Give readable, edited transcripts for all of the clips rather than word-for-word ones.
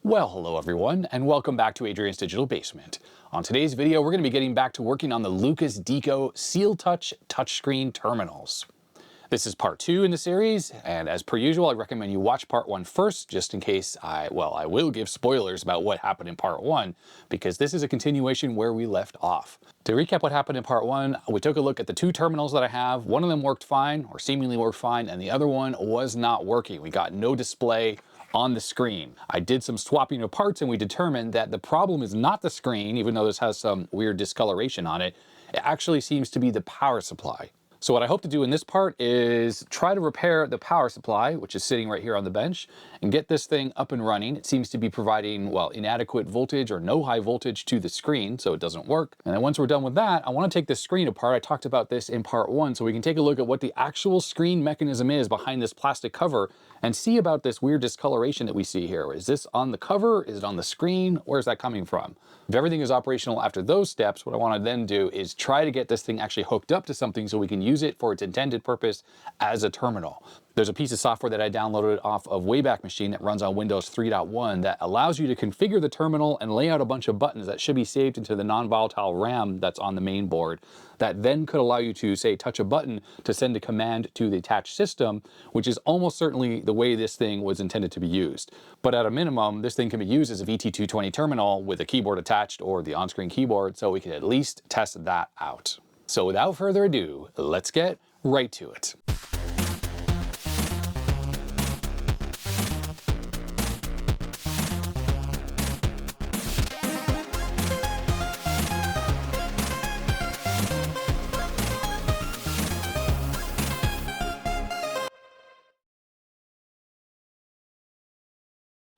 Well, hello everyone, and welcome back to Adrian's Digital Basement. On today's video, we're going to be getting back to working on the Lucas Deeco Seal Touch touchscreen terminals. This is part 2 in the series, and as per usual, I recommend you watch part 1 first, just in case I will give spoilers about what happened in part 1, because this is a continuation where we left off. To recap what happened in part 1, we took a look at the 2 terminals that I have. One of them worked fine, or seemingly worked fine, and the other one was not working. We got no display on the screen. I did some swapping of parts and we determined that the problem is not the screen, even though this has some weird discoloration on it. It actually seems to be the power supply. So what I hope to do in this part is try to repair the power supply, which is sitting right here on the bench, and get this thing up and running. It seems to be providing, well, inadequate voltage or no high voltage to the screen, so it doesn't work. And then once we're done with that, I want to take the screen apart. I talked about this in part 1, so we can take a look at what the actual screen mechanism is behind this plastic cover and see about this weird discoloration that we see here. Is this on the cover? Is it on the screen? Where's that coming from? If everything is operational after those steps, what I want to then do is try to get this thing actually hooked up to something so we can use it for its intended purpose as a terminal. There's a piece of software that I downloaded off of Wayback Machine that runs on Windows 3.1 that allows you to configure the terminal and lay out a bunch of buttons that should be saved into the non-volatile RAM that's on the main board that then could allow you to, say, touch a button to send a command to the attached system, which is almost certainly the way this thing was intended to be used. But at a minimum, this thing can be used as a VT220 terminal with a keyboard attached or the on-screen keyboard, so we can at least test that out. So without further ado, let's get right to it.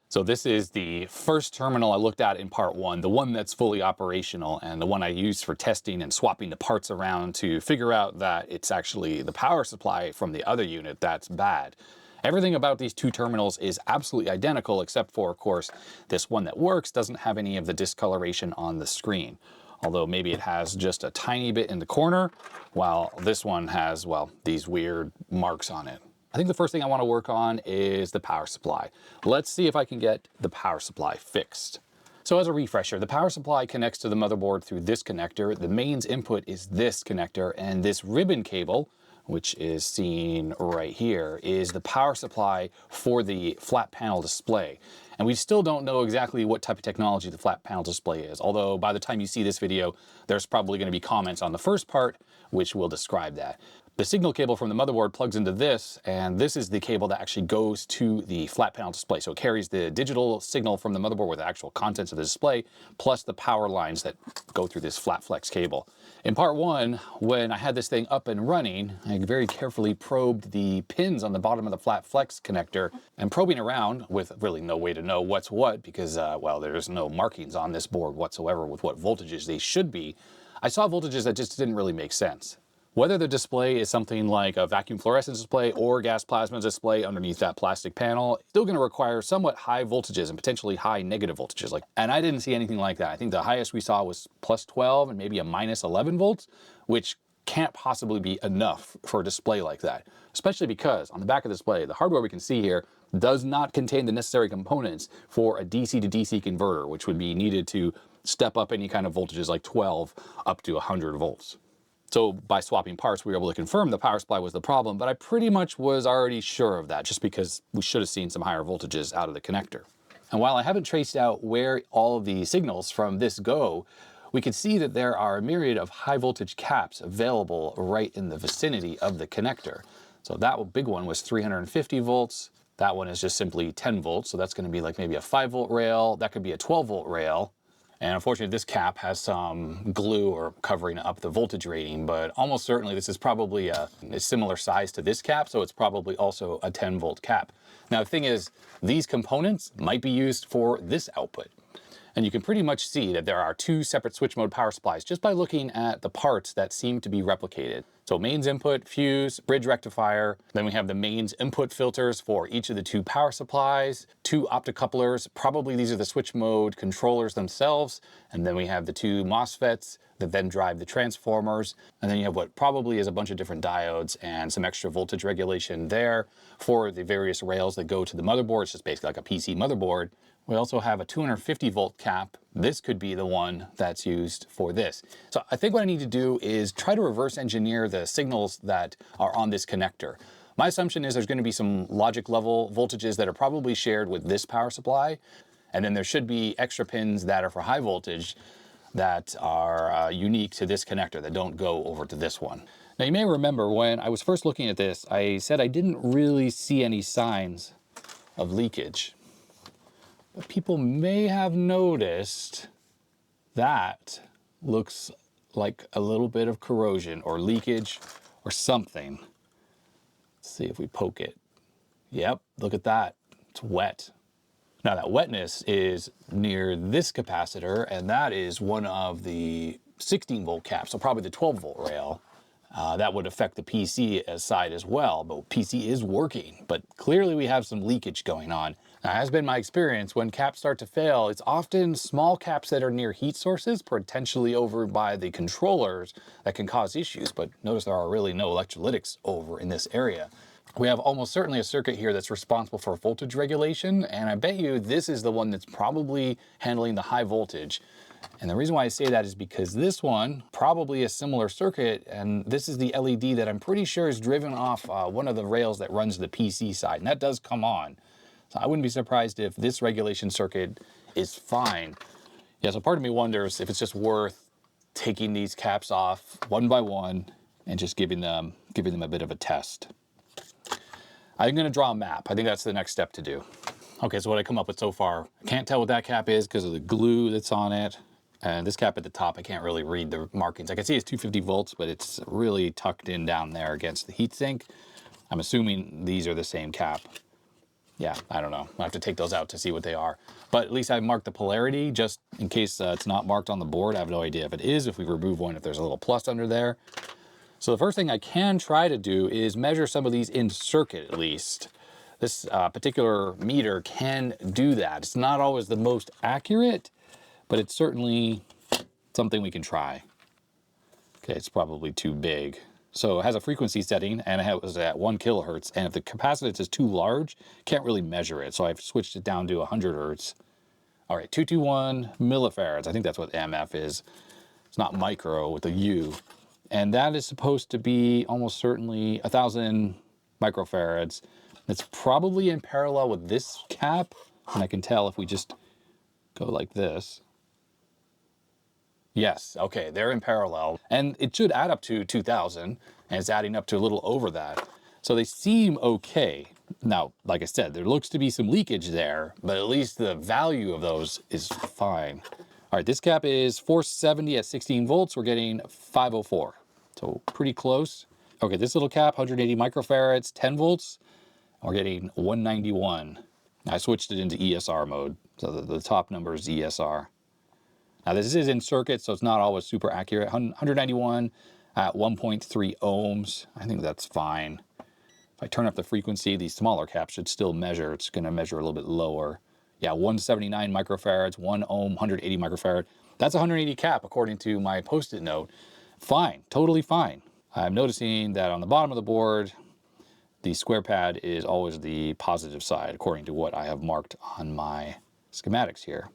So this is the first terminal I looked at in part 1, the one that's fully operational and the one I used for testing and swapping the parts around to figure out that it's actually the power supply from the other unit that's bad. Everything about these 2 terminals is absolutely identical except for, of course, this one that works doesn't have any of the discoloration on the screen. Although maybe it has just a tiny bit in the corner, while this one has, well, these weird marks on it. I think the first thing I want to work on is the power supply. Let's see if I can get the power supply fixed. So as a refresher, the power supply connects to the motherboard through this connector. The mains input is this connector, and this ribbon cable, which is seen right here, is the power supply for the flat panel display. And we still don't know exactly what type of technology the flat panel display is, although by the time you see this video, there's probably going to be comments on the first part, which will describe that. The signal cable from the motherboard plugs into this, and this is the cable that actually goes to the flat panel display. So it carries the digital signal from the motherboard with the actual contents of the display, plus the power lines that go through this flat flex cable. In part 1, when I had this thing up and running, I very carefully probed the pins on the bottom of the flat flex connector, and probing around with really no way to know what's what because, well, there's no markings on this board whatsoever with what voltages they should be, I saw voltages that just didn't really make sense. Whether the display is something like a vacuum fluorescence display or gas plasma display underneath that plastic panel, it's still going to require somewhat high voltages and potentially high negative voltages. And I didn't see anything like that. I think the highest we saw was plus 12 and maybe a minus 11 volts, which can't possibly be enough for a display like that. Especially because on the back of the display, the hardware we can see here does not contain the necessary components for a DC to DC converter, which would be needed to step up any kind of voltages like 12 up to 100 volts. So by swapping parts, we were able to confirm the power supply was the problem, but I pretty much was already sure of that just because we should have seen some higher voltages out of the connector. And while I haven't traced out where all of the signals from this go, we can see that there are a myriad of high voltage caps available right in the vicinity of the connector. So that big one was 350 volts. That one is just simply 10 volts. So that's going to be like maybe a 5-volt rail. That could be a 12-volt rail. And unfortunately, this cap has some glue or covering up the voltage rating, but almost certainly this is probably a similar size to this cap, so it's probably also a 10-volt cap. Now, the thing is, these components might be used for this output. And you can pretty much see that there are 2 separate switch mode power supplies just by looking at the parts that seem to be replicated. So mains input, fuse, bridge rectifier. Then we have the mains input filters for each of the 2 power supplies, 2 optocouplers. Probably these are the switch mode controllers themselves. And then we have the 2 MOSFETs that then drive the transformers. And then you have what probably is a bunch of different diodes and some extra voltage regulation there for the various rails that go to the motherboard. It's just basically like a PC motherboard We also have a 250 volt cap. This could be the one that's used for this. So I think what I need to do is try to reverse engineer the signals that are on this connector. My assumption is there's going to be some logic level voltages that are probably shared with this power supply. And then there should be extra pins that are for high voltage that are unique to this connector that don't go over to this one. Now you may remember when I was first looking at this, I said I didn't really see any signs of leakage. But people may have noticed that looks like a little bit of corrosion or leakage or something. Let's see if we poke it. Yep, look at that. It's wet. Now that wetness is near this capacitor, and that is one of the 16 volt caps, so probably the 12 volt rail. That would affect the PC side as well, but PC is working. But clearly we have some leakage going on. Now, it has been my experience when caps start to fail, it's often small caps that are near heat sources, potentially over by the controllers, that can cause issues. But notice there are really no electrolytics over in this area. We have almost certainly a circuit here that's responsible for voltage regulation, and I bet you this is the one that's probably handling the high voltage. And the reason why I say that is because this one, probably a similar circuit, and this is the LED that I'm pretty sure is driven off one of the rails that runs the PC side, and that does come on. So I wouldn't be surprised if this regulation circuit is fine. Yeah, so part of me wonders if it's just worth taking these caps off one by one and just giving them a bit of a test. I'm going to draw a map. I think that's the next step to do. Okay, so what I come up with so far, I can't tell what that cap is because of the glue that's on it. And this cap at the top, I can't really read the markings. I can see it's 250 volts, but it's really tucked in down there against the heatsink. I'm assuming these are the same cap. Yeah, I don't know. I'll have to take those out to see what they are. But at least I marked the polarity just in case it's not marked on the board. I have no idea if it is, if we remove one, if there's a little plus under there. So the first thing I can try to do is measure some of these in circuit at least. This particular meter can do that. It's not always the most accurate, but it's certainly something we can try. Okay, it's probably too big. So it has a frequency setting and it was at 1 kilohertz. And if the capacitance is too large, can't really measure it. So I've switched it down to 100 hertz. All right, 221 millifarads. I think that's what MF is. It's not micro with a U. And that is supposed to be almost certainly 1,000 microfarads. It's probably in parallel with this cap. And I can tell if we just go like this. Yes, okay, they're in parallel. And it should add up to 2,000, and it's adding up to a little over that. So they seem okay. Now, like I said, there looks to be some leakage there, but at least the value of those is fine. All right, this cap is 470 at 16 volts. We're getting 504, so pretty close. Okay, this little cap, 180 microfarads, 10 volts. We're getting 191. I switched it into ESR mode, so the top number is ESR. Now this is in circuit, so it's not always super accurate. 191 at 1.3 ohms. I think that's fine. If I turn up the frequency, these smaller caps should still measure. It's going to measure a little bit lower. Yeah, 179 microfarads, 1 ohm, 180 microfarad. That's a 180 cap according to my post-it note. Fine, totally fine. I'm noticing that on the bottom of the board, the square pad is always the positive side, according to what I have marked on my schematics here.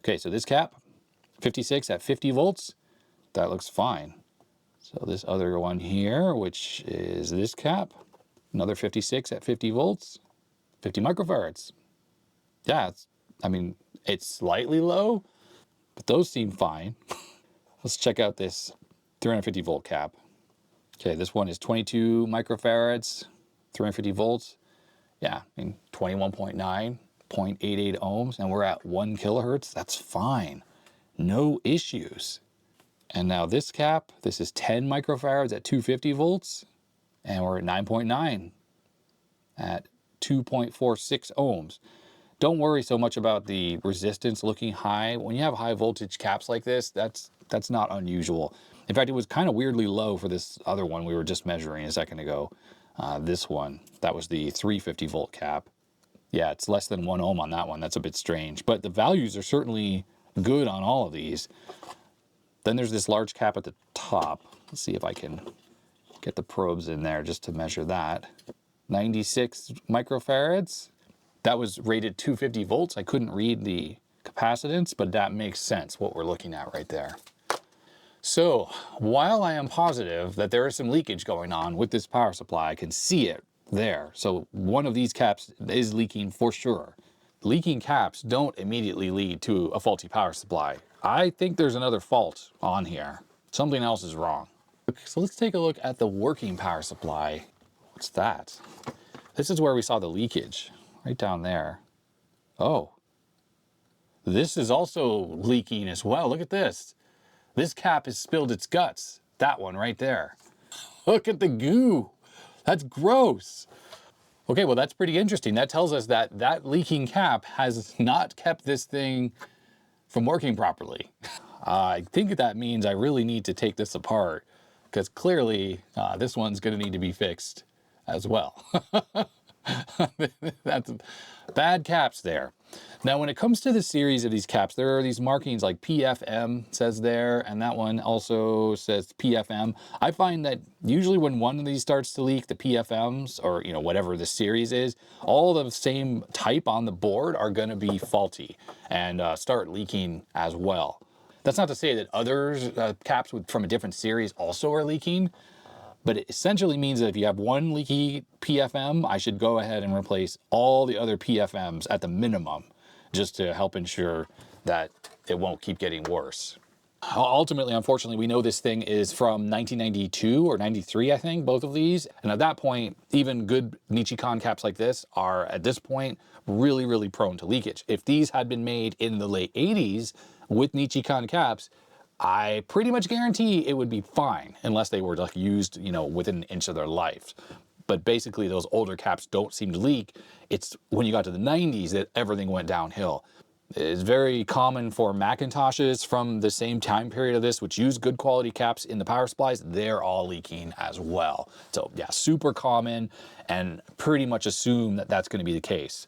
Okay, so this cap, 56 at 50 volts, that looks fine. So this other one here, which is this cap, another 56 at 50 volts, 50 microfarads. Yeah, it's slightly low, but those seem fine. Let's check out this 350 volt cap. Okay, this one is 22 microfarads, 350 volts. Yeah, 21.9, 0.88 ohms, and we're at 1 kilohertz. That's fine. No issues. And now this cap, this is 10 microfarads at 250 volts, and we're at 9.9 at 2.46 ohms. Don't worry so much about the resistance looking high. When you have high voltage caps like this, that's not unusual. In fact, it was kind of weirdly low for this other one we were just measuring a second ago. This one, that was the 350 volt cap. Yeah, it's less than 1 ohm on that one. That's a bit strange, but the values are certainly good on all of these. Then there's this large cap at the top. Let's see if I can get the probes in there just to measure that. 96 microfarads. That was rated 250 volts. I couldn't read the capacitance, but that makes sense what we're looking at right there. So while I am positive that there is some leakage going on with this power supply, I can see it there. So one of these caps is leaking for sure. Leaking caps don't immediately lead to a faulty power supply. I think there's another fault on here. Something else is wrong. So let's take a look at the working power supply. What's that? This is where we saw the leakage, right down there. Oh, this is also leaking as well. Look at this. This cap has spilled its guts. That one right there. Look at the goo. That's gross. Okay, well, that's pretty interesting. That tells us that that leaking cap has not kept this thing from working properly. I think that means I really need to take this apart, because clearly this one's going to need to be fixed as well. That's bad caps there. Now, when it comes to the series of these caps, there are these markings like PFM says there, and that one also says PFM. I find that usually when one of these starts to leak, the PFMs, or whatever the series is, all the same type on the board are going to be faulty and start leaking as well. That's not to say that others caps from a different series also are leaking, but it essentially means that if you have one leaky PFM, I should go ahead and replace all the other PFMs at the minimum, just to help ensure that it won't keep getting worse. Ultimately, unfortunately, we know this thing is from 1992 or 93, I think, both of these. And at that point, even good Nichicon caps like this are, at this point, really, really prone to leakage. If these had been made in the late 80s with Nichicon caps, I pretty much guarantee it would be fine, unless they were like used, within an inch of their life. But basically, those older caps don't seem to leak. It's when you got to the 90s that everything went downhill. It's very common for Macintoshes from the same time period of this, which use good quality caps in the power supplies. They're all leaking as well. So yeah, super common, and pretty much assume that that's going to be the case.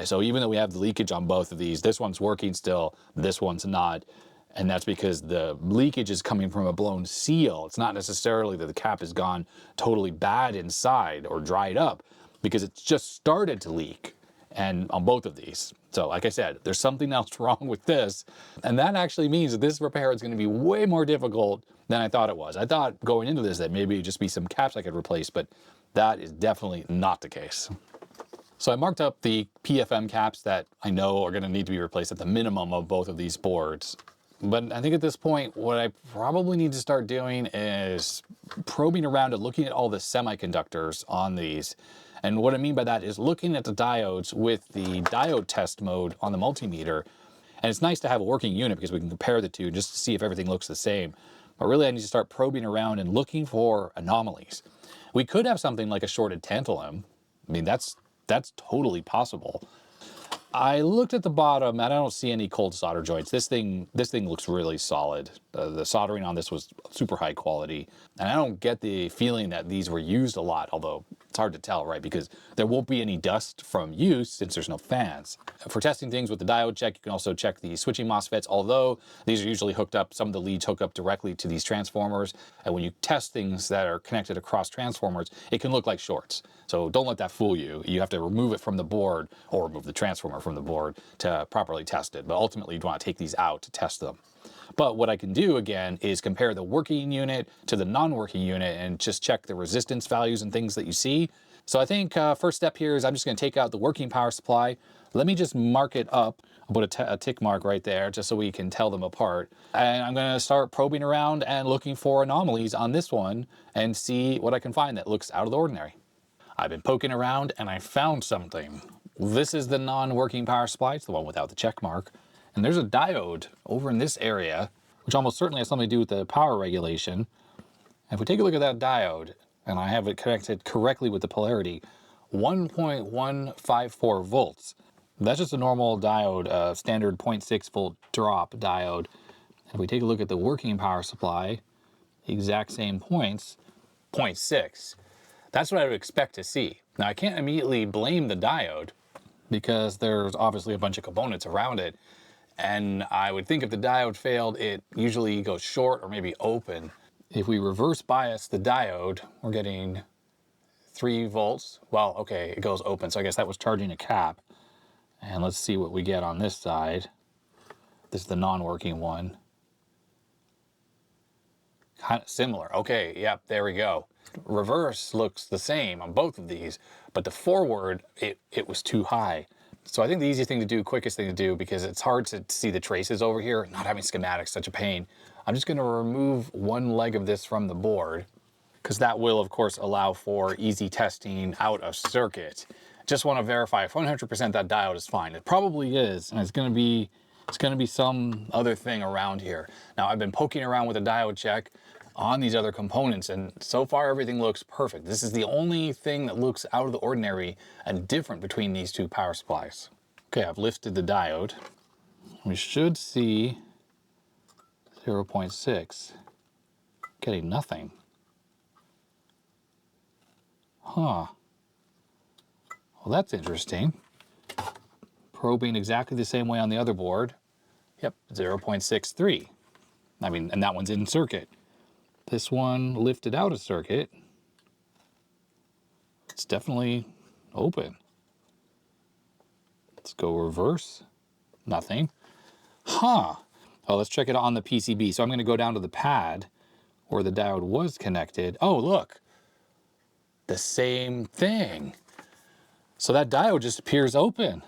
So even though we have the leakage on both of these, this one's working still, this one's not. And that's because the leakage is coming from a blown seal. It's not necessarily that the cap has gone totally bad inside or dried up, because it's just started to leak, and on both of these. So like I said, there's something else wrong with this. And that actually means that this repair is going to be way more difficult than I thought it was. I thought going into this that maybe it'd just be some caps I could replace, but that is definitely not the case. So I marked up the PFM caps that I know are going to need to be replaced at the minimum of both of these boards. But I think at this point, what I probably need to start doing is probing around and looking at all the semiconductors on these. And what I mean by that is looking at the diodes with the diode test mode on the multimeter. And it's nice to have a working unit because we can compare the two just to see if everything looks the same. But really, I need to start probing around and looking for anomalies. We could have something like a shorted tantalum. I mean, that's totally possible. I looked at the bottom and I don't see any cold solder joints. This thing looks really solid. The soldering on this was super high quality. And I don't get the feeling that these were used a lot, although it's hard to tell, right? Because there won't be any dust from use since there's no fans. For testing things with the diode check, you can also check the switching MOSFETs, although these are usually hooked up, some of the leads hook up directly to these transformers. And when you test things that are connected across transformers, it can look like shorts. So don't let that fool you. You have to remove it from the board, or remove the transformer from the board to properly test it. But ultimately, you'd want to take these out to test them. But what I can do, again, is compare the working unit to the non-working unit and just check the resistance values and things that you see. So I think first step here is I'm just going to take out the working power supply. Let me just mark it up. I'll put a tick mark right there just so we can tell them apart. And I'm going to start probing around and looking for anomalies on this one and see what I can find that looks out of the ordinary. I've been poking around and I found something. This is the non-working power supply. It's the one without the check mark. And there's a diode over in this area, which almost certainly has something to do with the power regulation. And if we take a look at that diode, and I have it connected correctly with the polarity, 1.154 volts. That's just a normal diode, standard 0.6 volt drop diode. And if we take a look at the working power supply, the exact same points, 0.6. That's what I would expect to see. Now, I can't immediately blame the diode because there's obviously a bunch of components around it. And I would think if the diode failed, it usually goes short or maybe open. If we reverse bias the diode, we're getting 3 volts. Well, okay, it goes open, so I guess that was charging a cap. And let's see what we get on this side. This is the non-working one. Kind of similar. Okay, yep, there we go. Reverse looks the same on both of these, but the forward, it was too high. So I think the easiest thing to do, quickest thing to do, because it's hard to see the traces over here, not having schematics, such a pain. I'm just gonna remove one leg of this from the board, because that will, of course, allow for easy testing out of circuit. Just wanna verify if 100% that diode is fine. It probably is, and it's gonna be some other thing around here. Now, I've been poking around with a diode check on these other components, and so far everything looks perfect. This is the only thing that looks out of the ordinary and different between these two power supplies. Okay, I've lifted the diode. We should see 0.6. Getting nothing. Huh. Well, that's interesting. Probing exactly the same way on the other board. Yep, 0.63. I mean, and that one's in circuit. This one lifted out of circuit. It's definitely open. Let's go reverse. Nothing. Huh. Oh, let's check it on the PCB. So I'm going to go down to the pad where the diode was connected. Oh, look. The same thing. So that diode just appears open.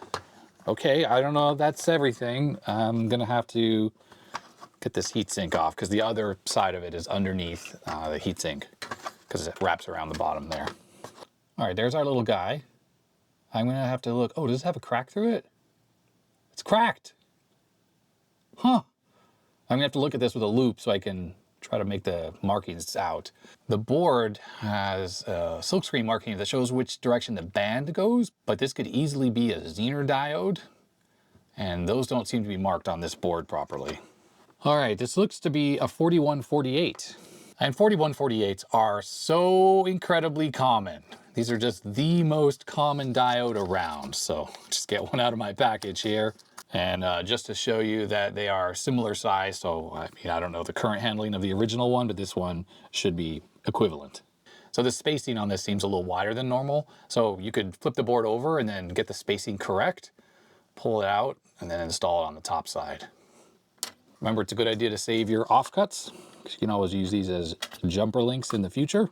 Okay, I don't know if that's everything. I'm going to have to get this heatsink off because the other side of it is underneath the heatsink because it wraps around the bottom there. All right, there's our little guy. I'm gonna have to look. Oh, does it have a crack through it? It's cracked. Huh. I'm gonna have to look at this with a loop so I can try to make the markings out. The board has a silkscreen marking that shows which direction the band goes, but this could easily be a Zener diode, and those don't seem to be marked on this board properly. All right, this looks to be a 4148. And 4148s are so incredibly common. These are just the most common diode around. So just get one out of my package here. And just to show you that they are similar size. So I mean, I don't know the current handling of the original one, but this one should be equivalent. So the spacing on this seems a little wider than normal. So you could flip the board over and then get the spacing correct, pull it out, and then install it on the top side. Remember, it's a good idea to save your offcuts, because you can always use these as jumper links in the future.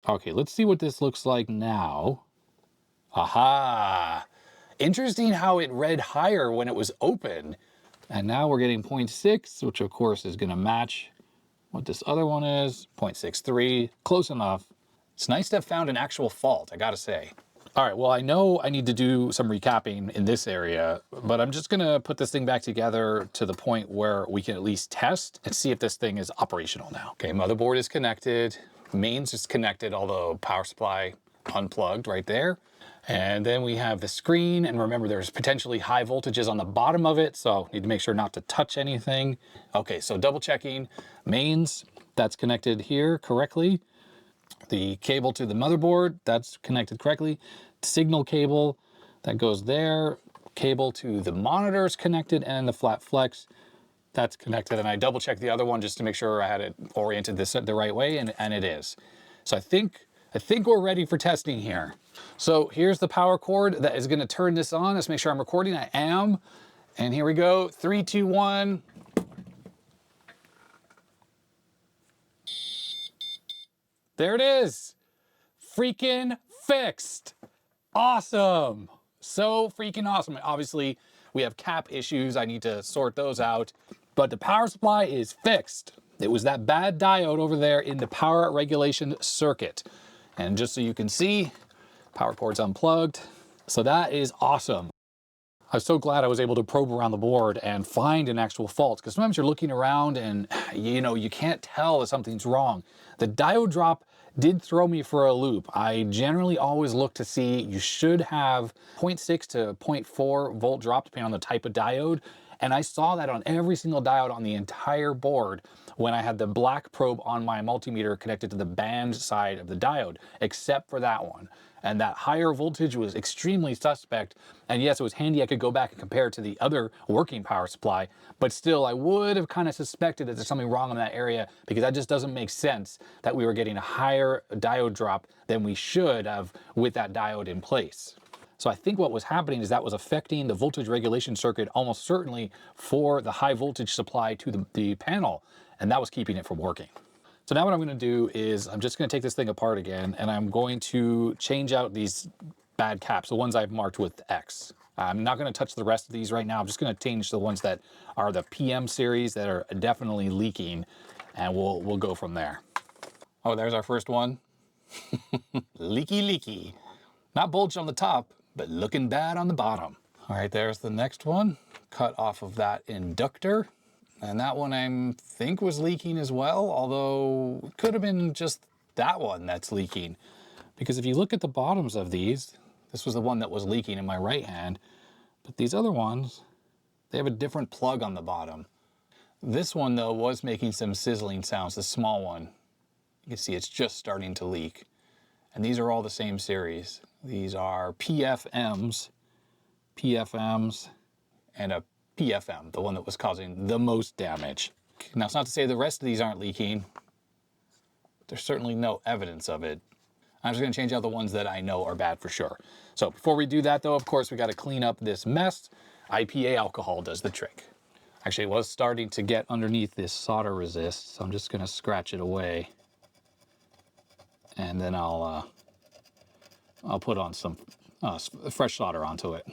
Okay, let's see what this looks like now. Aha! Interesting how it read higher when it was open. And now we're getting 0.6, which of course is gonna match what this other one is, 0.63, close enough. It's nice to have found an actual fault, I gotta say. All right, well, I know I need to do some recapping in this area, but I'm just gonna put this thing back together to the point where we can at least test and see if this thing is operational now. Okay, motherboard is connected, mains is connected, although power supply unplugged right there. And then we have the screen, and remember there's potentially high voltages on the bottom of it, so need to make sure not to touch anything. Okay, so double checking, mains, that's connected here correctly. The cable to the motherboard, that's connected correctly. Signal cable, that goes there. Cable to the monitors connected, and the flat flex, that's connected. And I double checked the other one just to make sure I had it oriented the right way, and it is. So I think we're ready for testing here. So here's the power cord that is gonna turn this on. Let's make sure I'm recording, I am. And here we go, 3, 2, 1. There it is, freaking fixed. Awesome, so freaking awesome. Obviously, we have cap issues, I need to sort those out, but the power supply is fixed. It was that bad diode over there in the power regulation circuit. And just so you can see, power cord's unplugged. So that is awesome. I was so glad I was able to probe around the board and find an actual fault, because sometimes you're looking around and you can't tell if something's wrong. The diode drop did throw me for a loop. I generally always look to see, you should have 0.6 to 0.4 volt drop depending on the type of diode. And I saw that on every single diode on the entire board when I had the black probe on my multimeter connected to the band side of the diode, except for that one. And that higher voltage was extremely suspect. And yes, it was handy I could go back and compare it to the other working power supply, but still I would have kind of suspected that there's something wrong in that area, because that just doesn't make sense that we were getting a higher diode drop than we should have with that diode in place. So I think what was happening is that was affecting the voltage regulation circuit almost certainly for the high voltage supply to the panel, and that was keeping it from working. So now what I'm going to do is I'm just going to take this thing apart again, and I'm going to change out these bad caps, the ones I've marked with X. I'm not going to touch the rest of these right now. I'm just going to change the ones that are the PM series that are definitely leaking, and we'll go from there. Oh, there's our first one. Leaky, leaky. Not bulged on the top, but looking bad on the bottom. All right, there's the next one. Cut off of that inductor. And that one I think was leaking as well, although it could have been just that one that's leaking. Because if you look at the bottoms of these, this was the one that was leaking in my right hand, but these other ones, they have a different plug on the bottom. This one though was making some sizzling sounds, the small one. You can see it's just starting to leak. And these are all the same series. These are PFMs, and a PFM, the one that was causing the most damage. Now, it's not to say the rest of these aren't leaking. There's certainly no evidence of it. I'm just going to change out the ones that I know are bad for sure. So before we do that, though, of course, we got to clean up this mess. IPA alcohol does the trick. Actually, it was starting to get underneath this solder resist, so I'm just going to scratch it away. And then I'll put on some fresh solder onto it.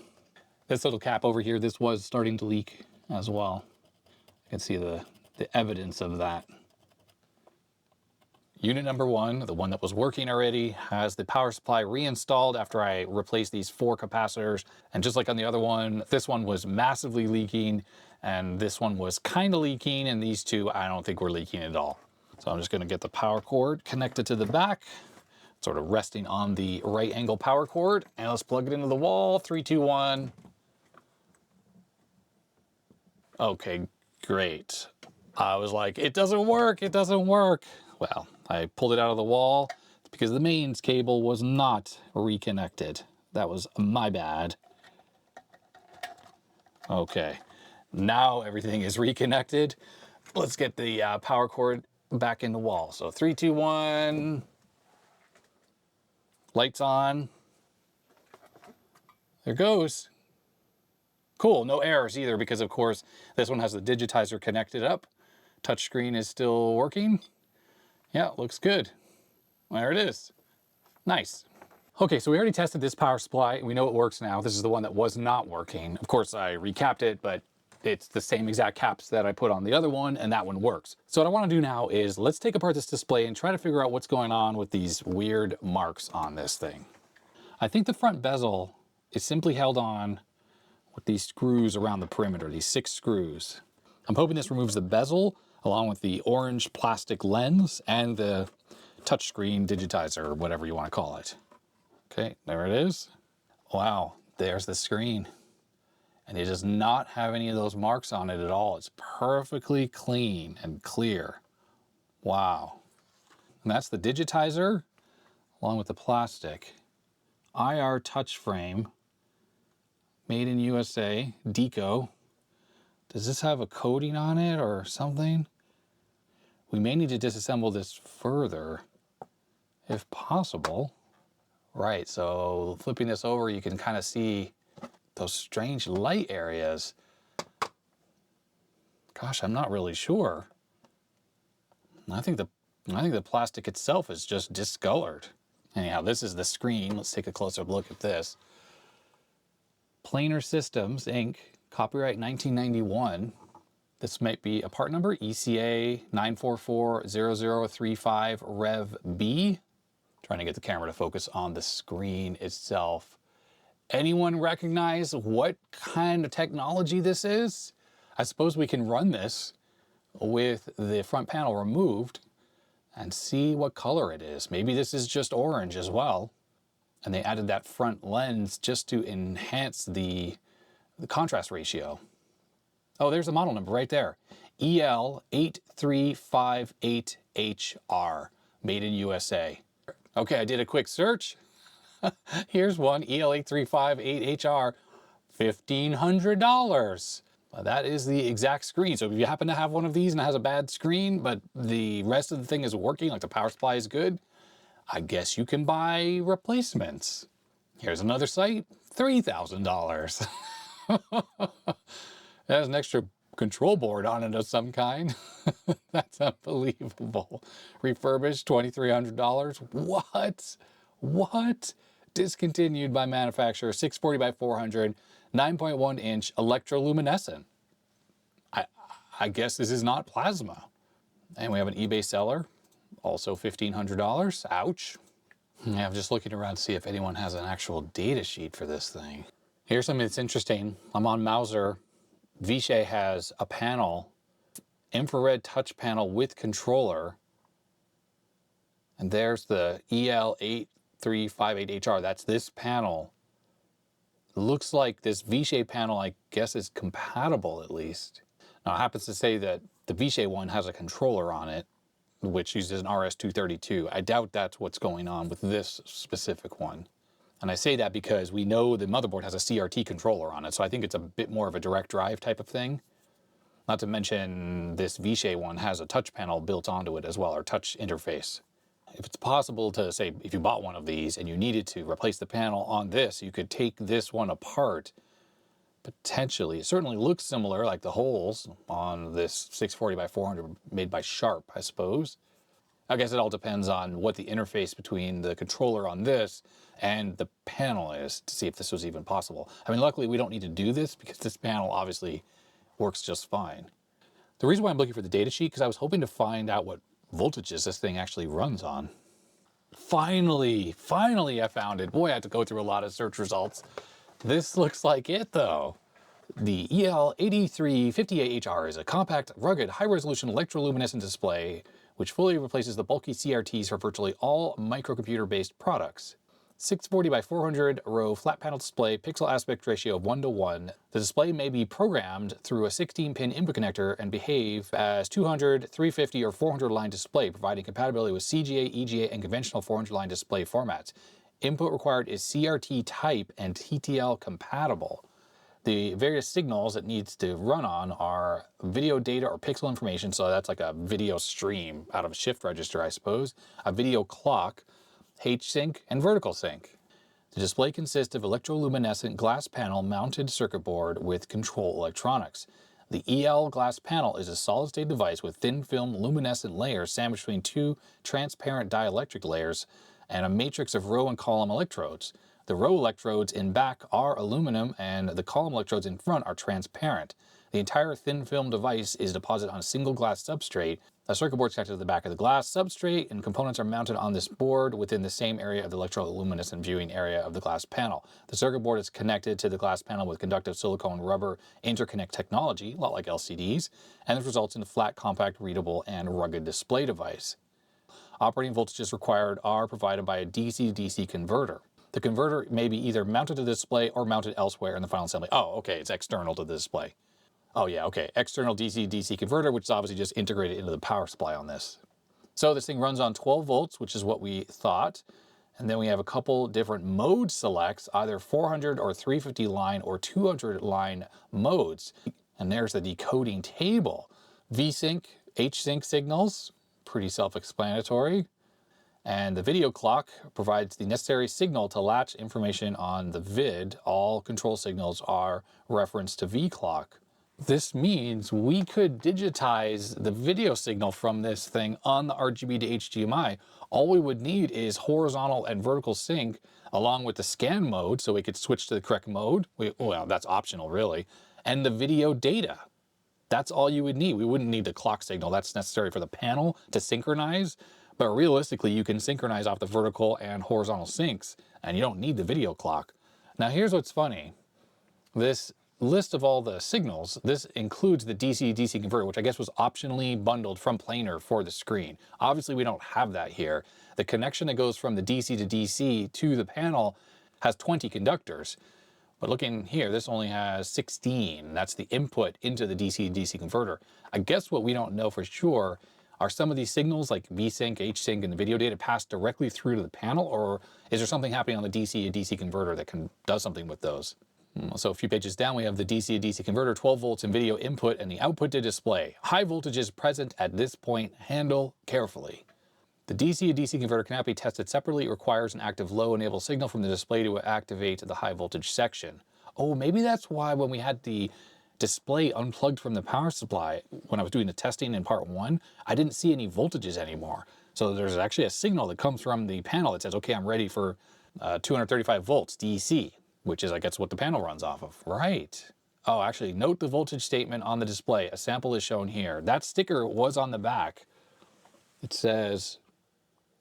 This little cap over here, this was starting to leak as well. You can see the evidence of that. Unit number one, the one that was working already, has the power supply reinstalled after I replaced these 4 capacitors. And just like on the other one, this one was massively leaking, and this one was kind of leaking, and these two I don't think were leaking at all. So I'm just going to get the power cord connected to the back, sort of resting on the right angle power cord, and let's plug it into the wall. 3, 2, 1. Okay, great. I was like, it doesn't work, it doesn't work. Well, I pulled it out of the wall because the mains cable was not reconnected. That was my bad. Okay, now everything is reconnected. Let's get the power cord back in the wall. So 3, 2, 1. Lights on. There goes. Cool, no errors either, because of course this one has the digitizer connected up. Touchscreen is still working. Yeah, looks good. There it is. Nice. Okay, so we already tested this power supply. We know it works now. This is the one that was not working. Of course, I recapped it, but it's the same exact caps that I put on the other one, and that one works. So what I want to do now is let's take apart this display and try to figure out what's going on with these weird marks on this thing. I think the front bezel is simply held on with these screws around the perimeter, these 6 screws. I'm hoping this removes the bezel along with the orange plastic lens and the touchscreen digitizer, or whatever you want to call it. Okay, there it is. Wow, there's the screen. And it does not have any of those marks on it at all. It's perfectly clean and clear. Wow. And that's the digitizer along with the plastic. IR touch frame. Made in USA, Deeco. Does this have a coating on it or something? We may need to disassemble this further, if possible. Right, so flipping this over, you can kind of see those strange light areas. Gosh, I'm not really sure. I think the plastic itself is just discolored. Anyhow, this is the screen. Let's take a closer look at this. Planar Systems, Inc., copyright 1991. This might be a part number, ECA 9440035 Rev B. Trying to get the camera to focus on the screen itself. Anyone recognize what kind of technology this is? I suppose we can run this with the front panel removed and see what color it is. Maybe this is just orange as well. And they added that front lens just to enhance the contrast ratio. Oh, there's the model number right there. EL8358HR, made in USA. Okay, I did a quick search. Here's one, EL8358HR, $1,500. Well, that is the exact screen. So if you happen to have one of these and it has a bad screen, but the rest of the thing is working, like the power supply is good, I guess you can buy replacements. Here's another site, $3,000. It has an extra control board on it of some kind. That's unbelievable. Refurbished, $2,300. What? What? Discontinued by manufacturer, 640 by 400, 9.1 inch electroluminescent. I guess this is not plasma. And we have an eBay seller, also $1,500. Ouch. Yeah, I'm just looking around to see if anyone has an actual data sheet for this thing. Here's something that's interesting. I'm on Mouser. Vishay has a panel, infrared touch panel with controller. And there's the EL8358HR. That's this panel. It looks like this Vishay panel, I guess, is compatible at least. Now, it happens to say that the Vishay one has a controller on it, which uses an RS-232. I doubt that's what's going on with this specific one. And I say that because we know the motherboard has a CRT controller on it, so I think it's a bit more of a direct drive type of thing. Not to mention this Vishay one has a touch panel built onto it as well, or touch interface. If it's possible to say, if you bought one of these and you needed to replace the panel on this, you could take this one apart. Potentially, it certainly looks similar, like the holes on this 640 by 400 made by Sharp, I suppose. I guess it all depends on what the interface between the controller on this and the panel is to see if this was even possible. I mean, luckily we don't need to do this because this panel obviously works just fine. The reason why I'm looking for the data sheet, because I was hoping to find out what voltages this thing actually runs on. Finally I found it. Boy, I had to go through a lot of search results. This looks like it though. The EL8358HR is a compact, rugged, high-resolution electroluminescent display which fully replaces the bulky CRTs for virtually all microcomputer-based products. 640 by 400 row flat panel display, pixel aspect ratio of 1:1. The display may be programmed through a 16-pin input connector and behave as 200, 350, or 400 line display, providing compatibility with CGA, EGA, and conventional 400 line display formats. Input required is CRT type and TTL compatible. The various signals it needs to run on are video data or pixel information, so that's like a video stream out of a shift register, I suppose, a video clock, H-sync, and vertical sync. The display consists of electroluminescent glass panel mounted circuit board with control electronics. The EL glass panel is a solid-state device with thin film luminescent layers sandwiched between two transparent dielectric layers and a matrix of row and column electrodes. The row electrodes in back are aluminum and the column electrodes in front are transparent. The entire thin film device is deposited on a single glass substrate. A circuit board is connected to the back of the glass substrate, and components are mounted on this board within the same area of the electroluminescent viewing area of the glass panel. The circuit board is connected to the glass panel with conductive silicone rubber interconnect technology, a lot like LCDs, and this results in a flat, compact, readable, and rugged display device. Operating voltages required are provided by a DC-DC converter. The converter may be either mounted to the display or mounted elsewhere in the final assembly. Oh, okay, it's external to the display. Oh yeah, okay, external DC-DC converter, which is obviously just integrated into the power supply on this. So this thing runs on 12 volts, which is what we thought. And then we have a couple different mode selects, either 400 or 350 line or 200 line modes. And there's the decoding table. VSync, H-sync signals, pretty self-explanatory. And the video clock provides the necessary signal to latch information on the vid. All control signals are referenced to VClock. This means we could digitize the video signal from this thing on the RGB to HDMI. All we would need is horizontal and vertical sync along with the scan mode, so we could switch to the correct mode. Well, that's optional really. And the video data. That's all you would need. We wouldn't need the clock signal. That's necessary for the panel to synchronize. But realistically, you can synchronize off the vertical and horizontal syncs, and you don't need the video clock. Now here's what's funny. This list of all the signals, this includes the DC-DC converter, which I guess was optionally bundled from Planar for the screen. Obviously, we don't have that here. The connection that goes from the DC to DC to the panel has 20 conductors. But looking here, this only has 16. That's the input into the DC-DC converter. I guess what we don't know for sure are some of these signals like VSync, H-sync, and the video data passed directly through to the panel, or is there something happening on the DC to DC converter that does something with those? So a few pages down, we have the DC to DC converter, 12 volts in video input and the output to display. High voltages present at this point, handle carefully. The DC to DC converter cannot be tested separately. It requires an active low enable signal from the display to activate the high voltage section. Oh, maybe that's why when we had the display unplugged from the power supply, when I was doing the testing in part 1, I didn't see any voltages anymore. So there's actually a signal that comes from the panel that says, okay, I'm ready for 235 volts DC, which is, I guess, what the panel runs off of. Right. Oh, actually, note the voltage statement on the display. A sample is shown here. That sticker was on the back. It says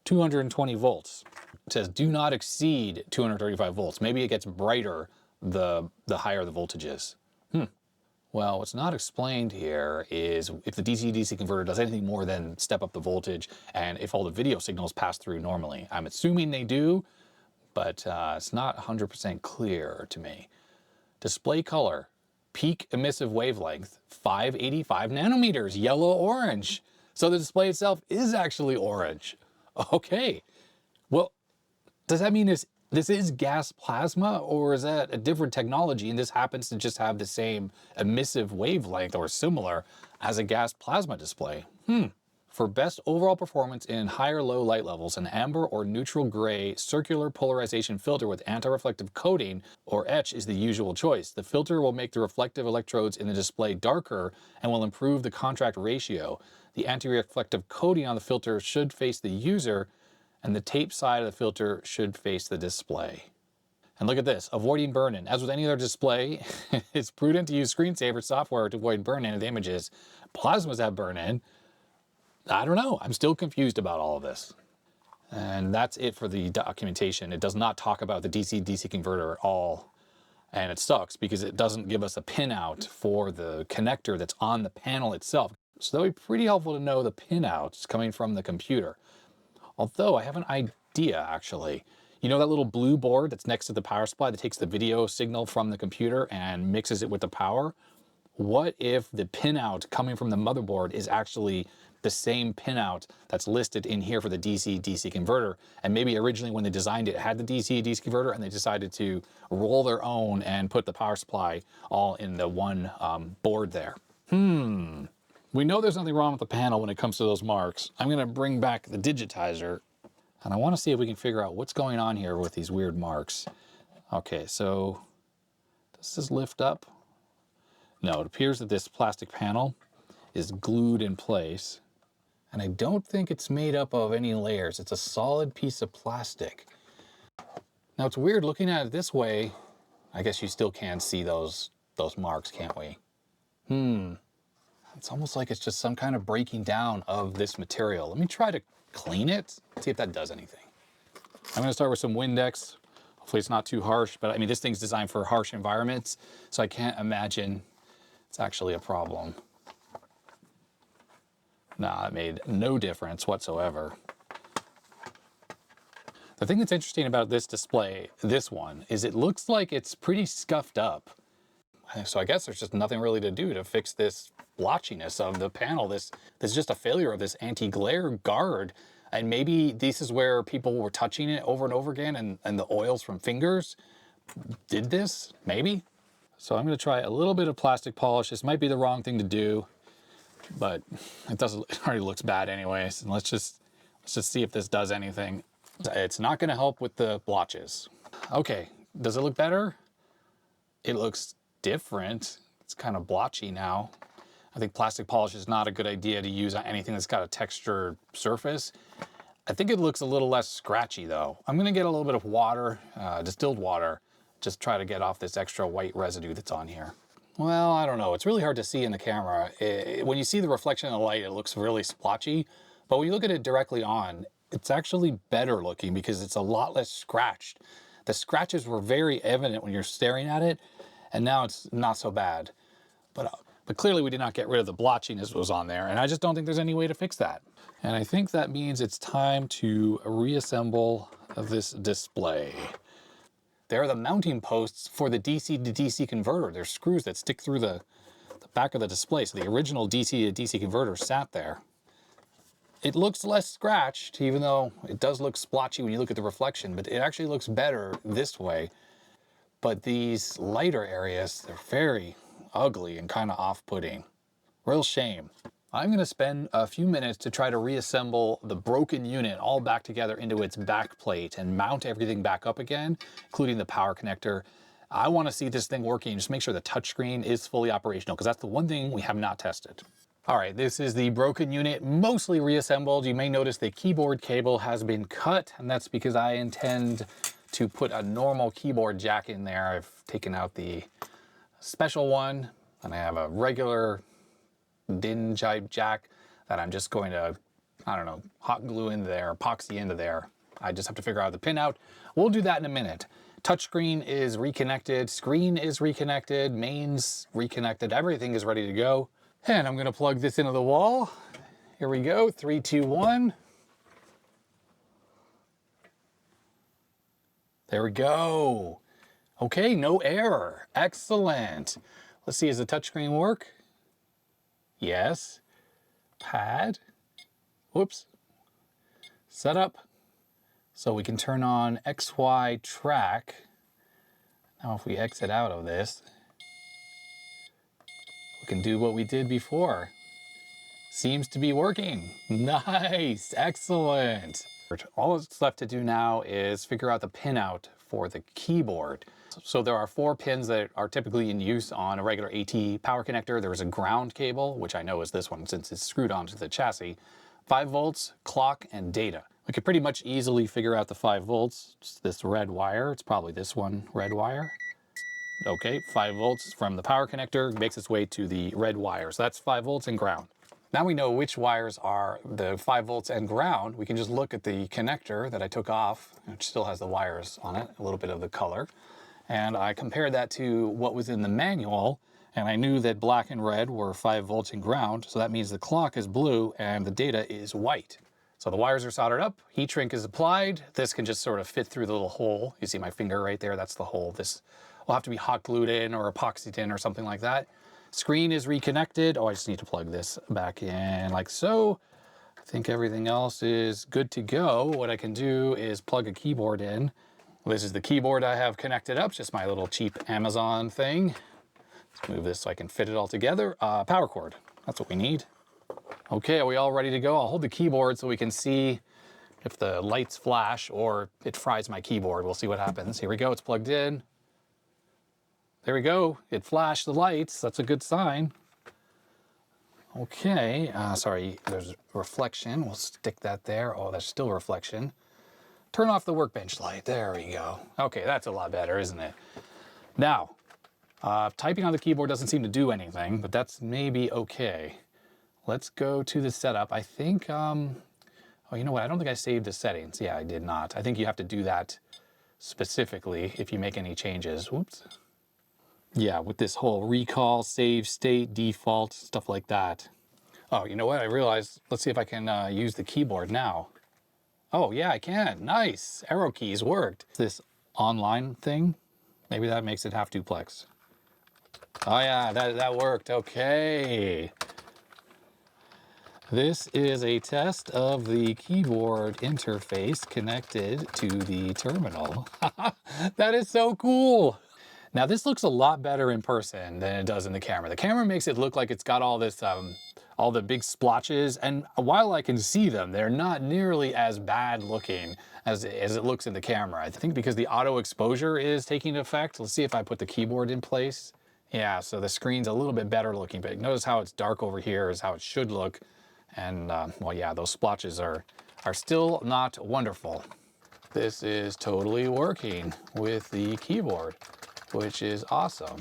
220 volts. It says do not exceed 235 volts. Maybe it gets brighter the higher the voltage is. Well, what's not explained here is if the DC-DC converter does anything more than step up the voltage and if all the video signals pass through normally. I'm assuming they do, but it's not 100% clear to me. Display color, peak emissive wavelength, 585 nanometers, yellow-orange. So the display itself is actually orange. Okay. Well, does that mean this is gas plasma, or is that a different technology and this happens to just have the same emissive wavelength or similar as a gas plasma display? For best overall performance in higher low light levels, an amber or neutral gray circular polarization filter with anti-reflective coating or etch is the usual choice. The filter will make the reflective electrodes in the display darker and will improve the contrast ratio. The anti-reflective coating on the filter should face the user, and the tape side of the filter should face the display. And look at this, avoiding burn-in. As with any other display, it's prudent to use screensaver software to avoid burn-in of the images. Plasmas have burn-in. I don't know, I'm still confused about all of this. And that's it for the documentation. It does not talk about the DC-DC converter at all. And it sucks because it doesn't give us a pinout for the connector that's on the panel itself. So that would be pretty helpful to know the pinouts coming from the computer. Although I have an idea, actually. You know that little blue board that's next to the power supply that takes the video signal from the computer and mixes it with the power? What if the pinout coming from the motherboard is actually the same pinout that's listed in here for the DC-DC converter? And maybe originally when they designed it, it had the DC-DC converter and they decided to roll their own and put the power supply all in the one board there. We know there's nothing wrong with the panel when it comes to those marks. I'm gonna bring back the digitizer and I wanna see if we can figure out what's going on here with these weird marks. Okay, so does this lift up? No, it appears that this plastic panel is glued in place. And I don't think it's made up of any layers. It's a solid piece of plastic. Now it's weird looking at it this way. I guess you still can see those marks, can't we? It's almost like it's just some kind of breaking down of this material. Let me try to clean it, see if that does anything. I'm gonna start with some Windex. Hopefully it's not too harsh, but I mean, this thing's designed for harsh environments, so I can't imagine it's actually a problem. Nah, it made no difference whatsoever. The thing that's interesting about this display, this one, is it looks like it's pretty scuffed up. So I guess there's just nothing really to do to fix this blotchiness of the panel. This is just a failure of this anti-glare guard. And maybe this is where people were touching it over and over again and the oils from fingers did this, maybe? So I'm gonna try a little bit of plastic polish. This might be the wrong thing to do, but it already looks bad anyways. And let's just see if this does anything. It's not gonna help with the blotches. Okay, does it look better? It looks different. It's kind of blotchy now. I think plastic polish is not a good idea to use on anything that's got a textured surface. I think it looks a little less scratchy though. I'm gonna get a little bit of water, distilled water, just try to get off this extra white residue that's on here. Well, I don't know. It's really hard to see in the camera. When you see the reflection of the light, it looks really splotchy. But when you look at it directly on, it's actually better looking because it's a lot less scratched. The scratches were very evident when you're staring at it, and now it's not so bad. But clearly we did not get rid of the blotchiness that was on there, and I just don't think there's any way to fix that. And I think that means it's time to reassemble this display. There are the mounting posts for the DC to DC converter. There's screws that stick through the back of the display. So the original DC to DC converter sat there. It looks less scratched, even though it does look splotchy when you look at the reflection, but it actually looks better this way. But these lighter areas, they're very ugly and kind of off-putting. Real shame. I'm going to spend a few minutes to try to reassemble the broken unit all back together into its back plate and mount everything back up again, including the power connector. I want to see this thing working, just make sure the touchscreen is fully operational, because that's the one thing we have not tested. All right, this is the broken unit, mostly reassembled. You may notice the keyboard cable has been cut, and that's because I intend to put a normal keyboard jack in there. I've taken out the special one, and I have a regular DIN jibe jack that I'm just going to, I don't know, hot glue in there, epoxy into there. I just have to figure out the pin out. We'll do that in a minute. Touchscreen is reconnected, screen is reconnected, mains reconnected, everything is ready to go. And I'm gonna plug this into the wall. Here we go, 3, 2, 1. There we go. Okay, no error, excellent. Let's see, does the touchscreen work? Yes. Pad. Whoops. Setup. So we can turn on XY track. Now if we exit out of this, we can do what we did before. Seems to be working. Nice, excellent. All that's left to do now is figure out the pinout for the keyboard. So there are 4 pins that are typically in use on a regular AT power connector. There's a ground cable, which I know is this one since it's screwed onto the chassis. 5 volts, clock, and data. We could pretty much easily figure out the 5 volts. It's this red wire. It's probably this one, red wire. Okay, 5 volts from the power connector makes its way to the red wire. So that's 5 volts and ground. Now we know which wires are the 5 volts and ground. We can just look at the connector that I took off, which still has the wires on it, a little bit of the color. And I compared that to what was in the manual, and I knew that black and red were 5 volts and ground, so that means the clock is blue and the data is white. So the wires are soldered up, heat shrink is applied. This can just sort of fit through the little hole. You see my finger right there, that's the hole. This will have to be hot glued in or epoxied in or something like that. Screen is reconnected. Oh, I just need to plug this back in like so. I think everything else is good to go. What I can do is plug a keyboard in. This is the keyboard I have connected up, just my little cheap Amazon thing. Let's move this so I can fit it all together. Power cord, that's what we need. Okay, are we all ready to go? I'll hold the keyboard so we can see if the lights flash or it fries my keyboard. We'll see what happens. Here we go, it's plugged in. There we go, it flashed the lights. That's a good sign. Okay, sorry, there's reflection. We'll stick that there. Oh, there's still reflection. Turn off the workbench light. There we go. Okay, that's a lot better, isn't it? Now, typing on the keyboard doesn't seem to do anything, but that's maybe okay. Let's go to the setup. I think, oh, you know what? I don't think I saved the settings. Yeah, I did not. I think you have to do that specifically if you make any changes. Whoops. Yeah, with this whole recall, save state, default, stuff like that. Oh, you know what? I realized, let's see if I can use the keyboard now. Oh yeah, I can. Nice. Arrow keys worked. This online thing, maybe that makes it half duplex. Oh yeah, that worked. Okay. This is a test of the keyboard interface connected to the terminal. That is so cool. Now this looks a lot better in person than it does in the camera. The camera makes it look like it's got all this, all the big splotches, and while I can see them, they're not nearly as bad looking as it looks in the camera. I think because the auto exposure is taking effect. Let's see if I put the keyboard in place. Yeah, so the screen's a little bit better looking, but notice how it's dark over here is how it should look. And well, yeah, those splotches are still not wonderful. This is totally working with the keyboard, which is awesome.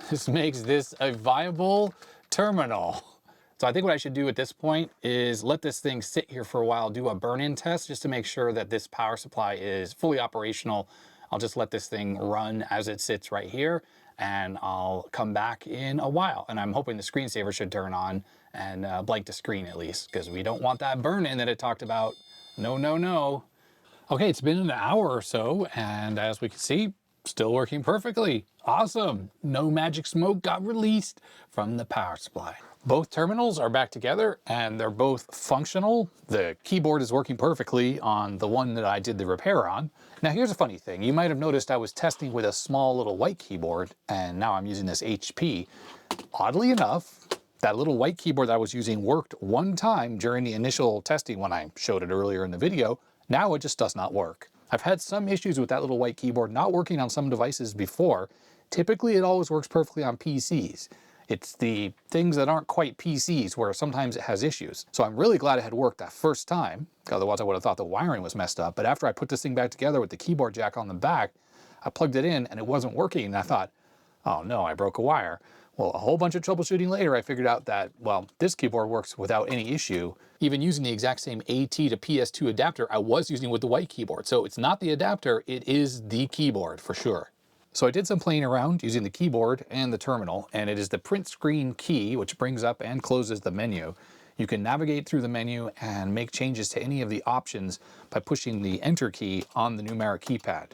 This makes this a viable terminal. So I think what I should do at this point is let this thing sit here for a while, do a burn-in test just to make sure that this power supply is fully operational. I'll just let this thing run as it sits right here, and I'll come back in a while. And I'm hoping the screensaver should turn on and blank the screen at least, because we don't want that burn-in that it talked about. No, no, no. Okay, it's been an hour or so, and as we can see, still working perfectly. Awesome. No magic smoke got released from the power supply. Both terminals are back together and they're both functional. The keyboard is working perfectly on the one that I did the repair on. Now here's a funny thing. You might have noticed I was testing with a small little white keyboard and now I'm using this HP. Oddly enough, That little white keyboard that I was using worked one time during the initial testing when I showed it earlier in the video. Now it just does not work. I've had some issues with that little white keyboard not working on some devices before. Typically it always works perfectly on PCs. It's the things that aren't quite PCs where sometimes it has issues. So I'm really glad it had worked that first time. Otherwise I would have thought the wiring was messed up. But after I put this thing back together with the keyboard jack on the back, I plugged it in and it wasn't working. And I thought, oh no, I broke a wire. Well, a whole bunch of troubleshooting later, I figured out that, well, this keyboard works without any issue. Even using the exact same AT to PS2 adapter I was using with the white keyboard. So it's not the adapter, it is the keyboard for sure. So I did some playing around using the keyboard and the terminal, and it is the print screen key which brings up and closes the menu. You can navigate through the menu and make changes to any of the options by pushing the enter key on the numeric keypad.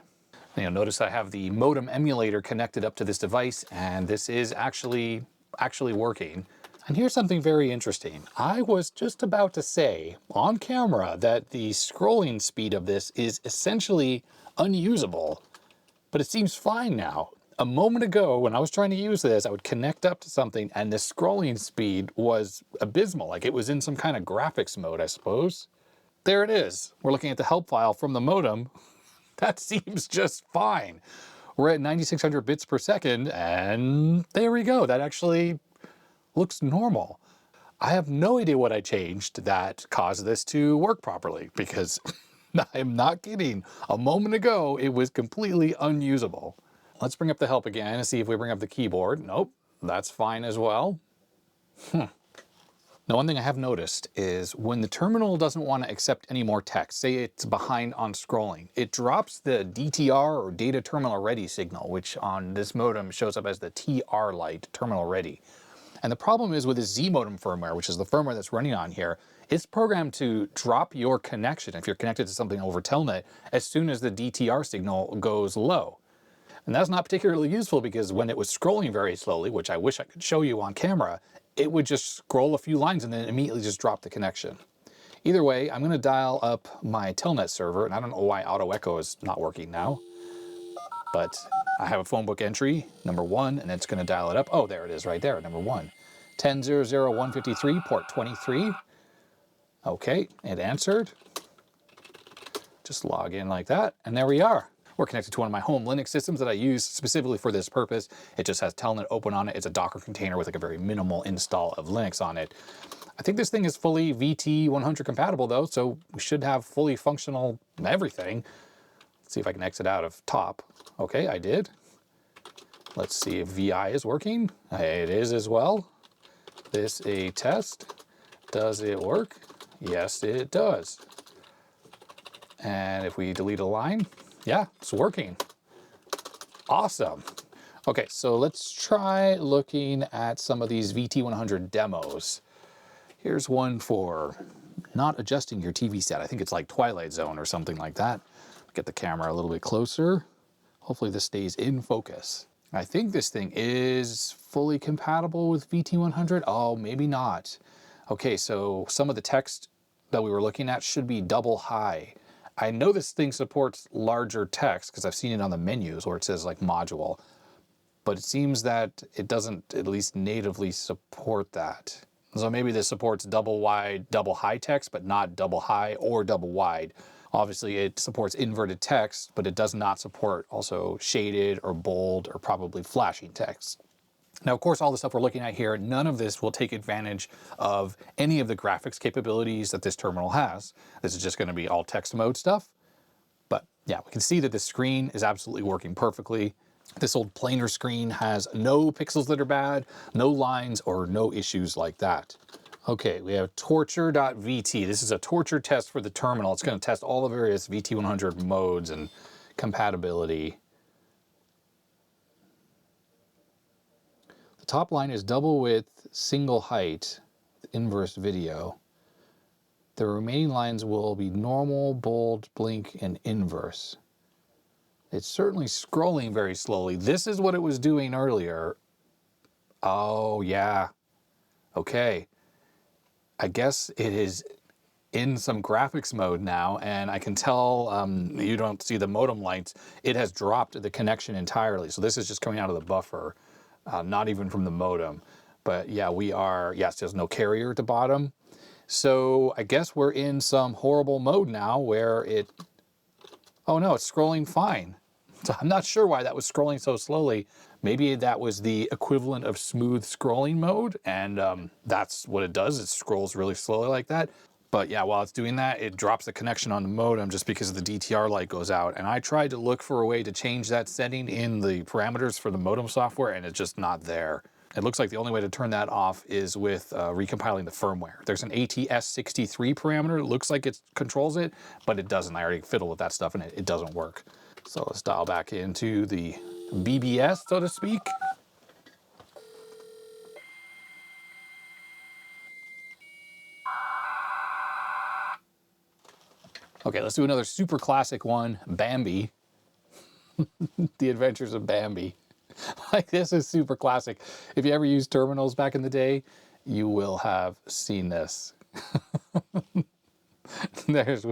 And you'll notice I have the modem emulator connected up to this device, and this is actually working. And here's something very interesting. I was just about to say on camera that the scrolling speed of this is essentially unusable. But it seems fine now. A moment ago, when I was trying to use this, I would connect up to something and the scrolling speed was abysmal. Like it was in some kind of graphics mode, I suppose. There it is. We're looking at the help file from the modem. That seems just fine. We're at 9600 bits per second, and there we go. That actually looks normal. I have no idea what I changed that caused this to work properly, because I'm not kidding. A moment ago, it was completely unusable. Let's bring up the help again and see if we bring up the keyboard. Nope, that's fine as well. Now, one thing I have noticed is when the terminal doesn't want to accept any more text, say it's behind on scrolling, it drops the DTR or data terminal ready signal, which on this modem shows up as the TR light, terminal ready. And the problem is with the Z modem firmware, which is the firmware that's running on here, it's programmed to drop your connection if you're connected to something over Telnet as soon as the DTR signal goes low. And that's not particularly useful because when it was scrolling very slowly, which I wish I could show you on camera, it would just scroll a few lines and then immediately just drop the connection. Either way, I'm going to dial up my Telnet server, and I don't know why auto echo is not working now, but I have a phone book entry, number 1, and it's going to dial it up. Oh, there it is right there, number 1. 10.0.0.153, port 23. Okay, it answered. Just log in like that, and there we are. We're connected to one of my home Linux systems that I use specifically for this purpose. It just has Telnet open on it. It's a Docker container with like a very minimal install of Linux on it. I think this thing is fully VT100 compatible though, so we should have fully functional everything. Let's see if I can exit out of top. Okay, I did. Let's see if VI is working. It is as well. This a test. Does it work? Yes, it does. And if we delete a line, yeah, it's working. Awesome. Okay, so let's try looking at some of these VT100 demos. Here's one for not adjusting your TV set. I think it's like Twilight Zone or something like that. Get the camera a little bit closer. Hopefully this stays in focus. I think this thing is fully compatible with VT100. Oh, maybe not. Okay, so some of the text that we were looking at should be double high. I know this thing supports larger text because I've seen it on the menus where it says like module, but it seems that it doesn't at least natively support that. So maybe this supports double wide, double high text, but not double high or double wide. Obviously it supports inverted text, but it does not support also shaded or bold or probably flashing text. Now, of course, all the stuff we're looking at here, none of this will take advantage of any of the graphics capabilities that this terminal has. This is just going to be all text mode stuff. But yeah, we can see that the screen is absolutely working perfectly. This old planar screen has no pixels that are bad, no lines, or no issues like that. Okay, we have torture.vt. This is a torture test for the terminal. It's going to test all the various VT100 modes and compatibility. Top line is double width, single height, inverse video. The remaining lines will be normal, bold, blink, and inverse. It's certainly scrolling very slowly. This is what it was doing earlier. Oh, yeah. Okay. I guess it is in some graphics mode now, and I can tell you don't see the modem lights. It has dropped the connection entirely. So this is just coming out of the buffer. Not even from the modem. But yeah, we are, yes, there's no carrier at the bottom. So I guess we're in some horrible mode now where it, oh no, it's scrolling fine. So I'm not sure why that was scrolling so slowly. Maybe that was the equivalent of smooth scrolling mode, and that's what it does. It scrolls really slowly like that. But yeah, while it's doing that, it drops the connection on the modem just because the DTR light goes out. And I tried to look for a way to change that setting in the parameters for the modem software, and it's just not there. It looks like the only way to turn that off is with recompiling the firmware. There's an ATS63 parameter. It looks like it controls it, but it doesn't. I already fiddled with that stuff and it doesn't work. So let's dial back into the BBS, so to speak. Okay, let's do another super classic one, Bambi. The Adventures of Bambi. Like, this is super classic. If you ever used terminals back in the day, you will have seen this. There's